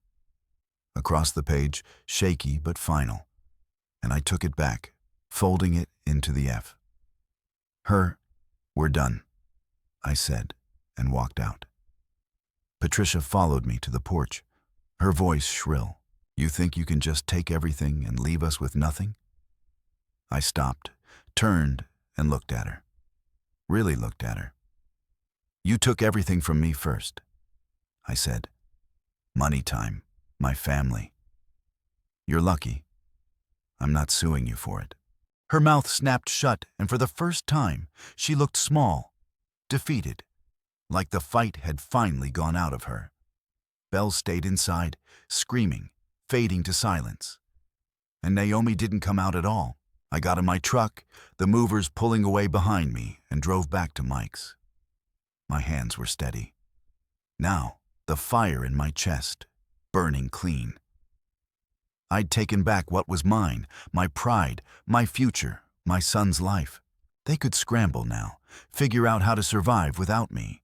Across the page, shaky but final, and I took it back, folding it into the F. "We're done," I said, and walked out. Patricia followed me to the porch, her voice shrill. "You think you can just take everything and leave us with nothing?" I stopped, turned, and looked at her. Really looked at her. "You took everything from me first," I said. "Money, time, my family. You're lucky. I'm not suing you for it." Her mouth snapped shut, and for the first time, she looked small, defeated, like the fight had finally gone out of her. Belle stayed inside, screaming, fading to silence. And Naomi didn't come out at all. I got in my truck, the movers pulling away behind me, and drove back to Mike's. My hands were steady. Now, the fire in my chest, burning clean. I'd taken back what was mine, my pride, my future, my son's life. They could scramble now, figure out how to survive without me.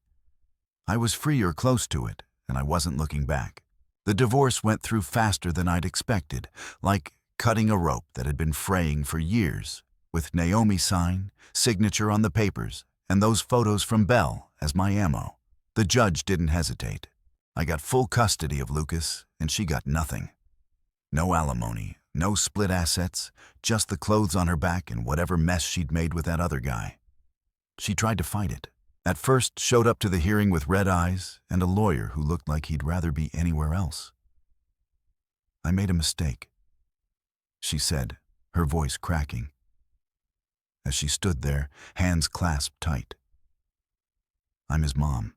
I was free or close to it, and I wasn't looking back. The divorce went through faster than I'd expected, like cutting a rope that had been fraying for years, with Naomi's sign, signature on the papers, and those photos from Belle as my ammo. The judge didn't hesitate. I got full custody of Lucas, and she got nothing. No alimony, no split assets, just the clothes on her back and whatever mess she'd made with that other guy. She tried to fight it. At first, showed up to the hearing with red eyes and a lawyer who looked like he'd rather be anywhere else. "I made a mistake," she said, her voice cracking. As she stood there, hands clasped tight. "I'm his mom.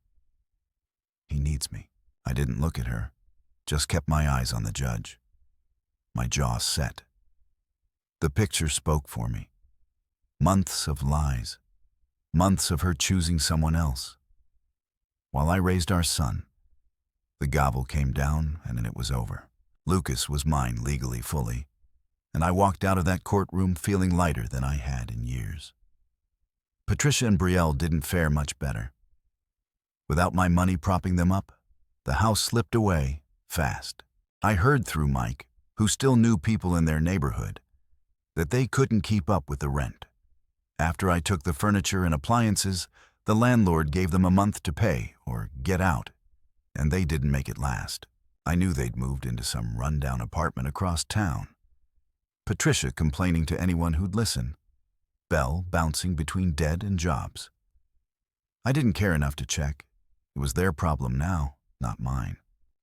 He needs me." I didn't look at her, just kept my eyes on the judge. My jaw set. The picture spoke for me. Months of lies. Months of her choosing someone else. While I raised our son, the gavel came down and it was over. Lucas was mine legally, fully, and I walked out of that courtroom feeling lighter than I had in years. Patricia and Brielle didn't fare much better. Without my money propping them up, the house slipped away fast. I heard through Mike, who still knew people in their neighborhood, that they couldn't keep up with the rent. After I took the furniture and appliances, the landlord gave them a month to pay or get out, and they didn't make it last. I knew they'd moved into some rundown apartment across town. Patricia complaining to anyone who'd listen. Belle bouncing between dead and jobs. I didn't care enough to check. It was their problem now, not mine.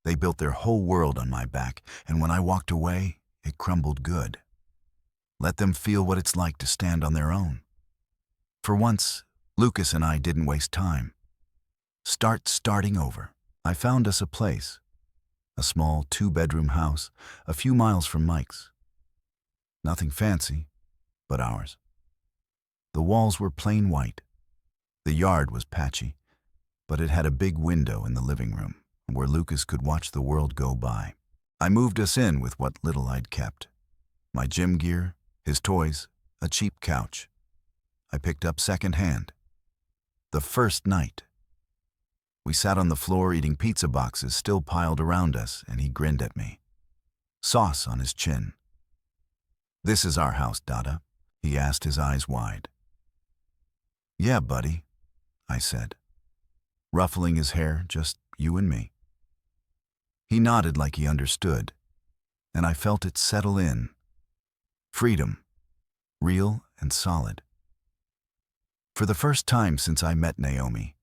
They built their whole world on my back, and when I walked away, it crumbled good. Let them feel what it's like to stand on their own. For once, Lucas and I didn't waste time. Starting over. I found us a place. A small 2-bedroom house, a few miles from Mike's. Nothing fancy, but ours. The walls were plain white. The yard was patchy, but it had a big window in the living room, where Lucas could watch the world go by. I moved us in with what little I'd kept. My gym gear, his toys, a cheap couch. I picked up secondhand. The first night. We sat on the floor eating pizza boxes still piled around us, and he grinned at me. Sauce on his chin. "This is our house, Dada?" he asked, his eyes wide. "Yeah, buddy," I said, ruffling his hair, "just you and me." He nodded like he understood, and I felt it settle in. Freedom, real and solid. For the first time since I met Naomi,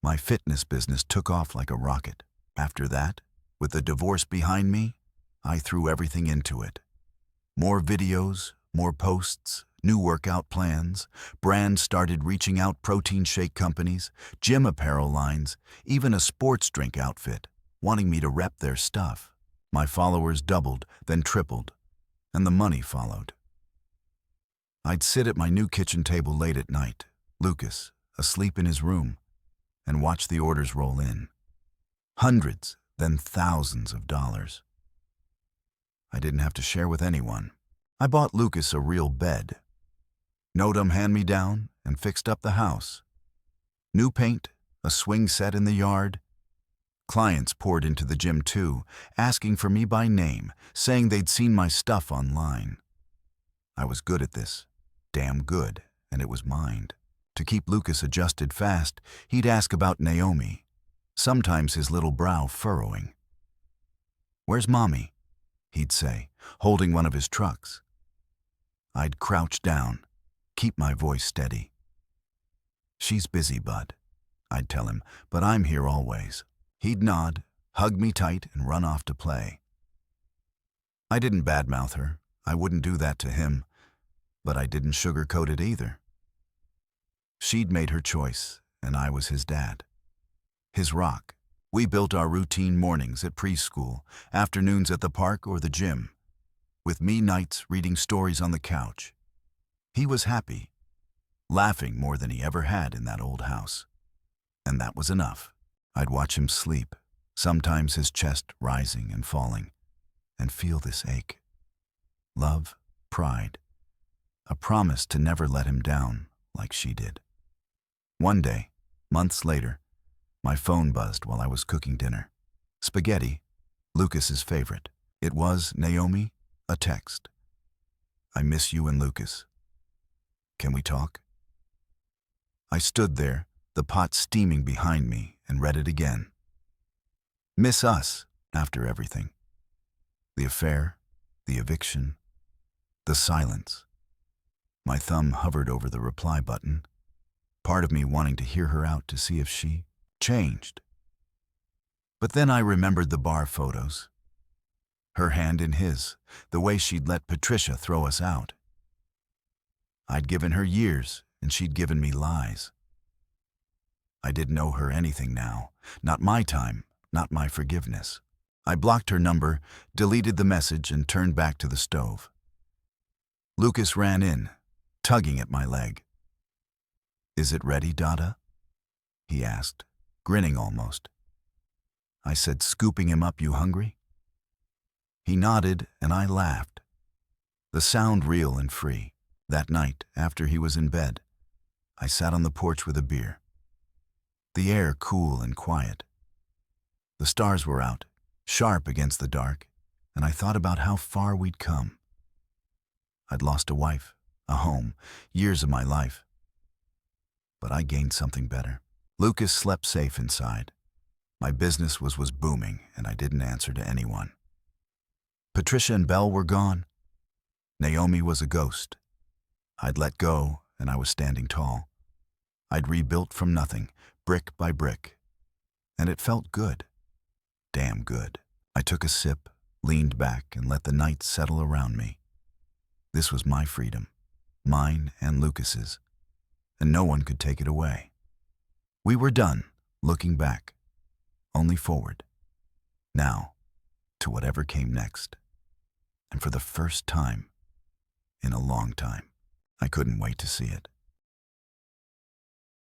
my fitness business took off like a rocket. After that, with the divorce behind me, I threw everything into it. More videos, more posts, new workout plans. Brands started reaching out, protein shake companies, gym apparel lines, even a sports drink outfit, wanting me to rep their stuff. My followers doubled, then tripled, and the money followed. I'd sit at my new kitchen table late at night, Lucas, asleep in his room, and watch the orders roll in. Hundreds, then thousands of dollars. I didn't have to share with anyone. I bought Lucas a real bed. Nodum hand-me-down and fixed up the house. New paint, a swing set in the yard. Clients poured into the gym too, asking for me by name, saying they'd seen my stuff online. I was good at this, damn good, and it was mine. To keep Lucas adjusted fast, he'd ask about Naomi, sometimes his little brow furrowing. "Where's Mommy?" he'd say, holding one of his trucks. I'd crouch down, keep my voice steady. "She's busy, bud," I'd tell him, "but I'm here always." He'd nod, hug me tight, and run off to play. I didn't badmouth her. I wouldn't do that to him, but I didn't sugarcoat it either. She'd made her choice, and I was his dad. His rock. We built our routine mornings at preschool, afternoons at the park or the gym, with me nights reading stories on the couch. He was happy, laughing more than he ever had in that old house. And that was enough. I'd watch him sleep, sometimes his chest rising and falling, and feel this ache. Love, pride, a promise to never let him down like she did. One day, months later, my phone buzzed while I was cooking dinner. Spaghetti, Lucas's favorite. It was, "Naomi," a text. "I miss you and Lucas. Can we talk?" I stood there, the pot steaming behind me, and read it again. Miss us, after everything. The affair, the eviction, the silence. My thumb hovered over the reply button, part of me wanting to hear her out to see if she changed. But then I remembered the bar photos. Her hand in his, the way she'd let Patricia throw us out. I'd given her years, and she'd given me lies. I didn't owe her anything now, not my time, not my forgiveness. I blocked her number, deleted the message, and turned back to the stove. Lucas ran in, tugging at my leg. "Is it ready, Dada?" he asked, grinning almost. I said, scooping him up, "You hungry?" He nodded, and I laughed. The sound real and free. That night, after he was in bed, I sat on the porch with a beer. The air cool and quiet. The stars were out, sharp against the dark, and I thought about how far we'd come. I'd lost a wife, a home, years of my life. But I gained something better. Lucas slept safe inside. My business was booming, and I didn't answer to anyone. Patricia and Belle were gone. Naomi was a ghost. I'd let go, and I was standing tall. I'd rebuilt from nothing, brick by brick. And it felt good. Damn good. I took a sip, leaned back, and let the night settle around me. This was my freedom, mine and Lucas's, and no one could take it away. We were done, looking back, only forward. Now, to whatever came next. And for the first time in a long time, I couldn't wait to see it.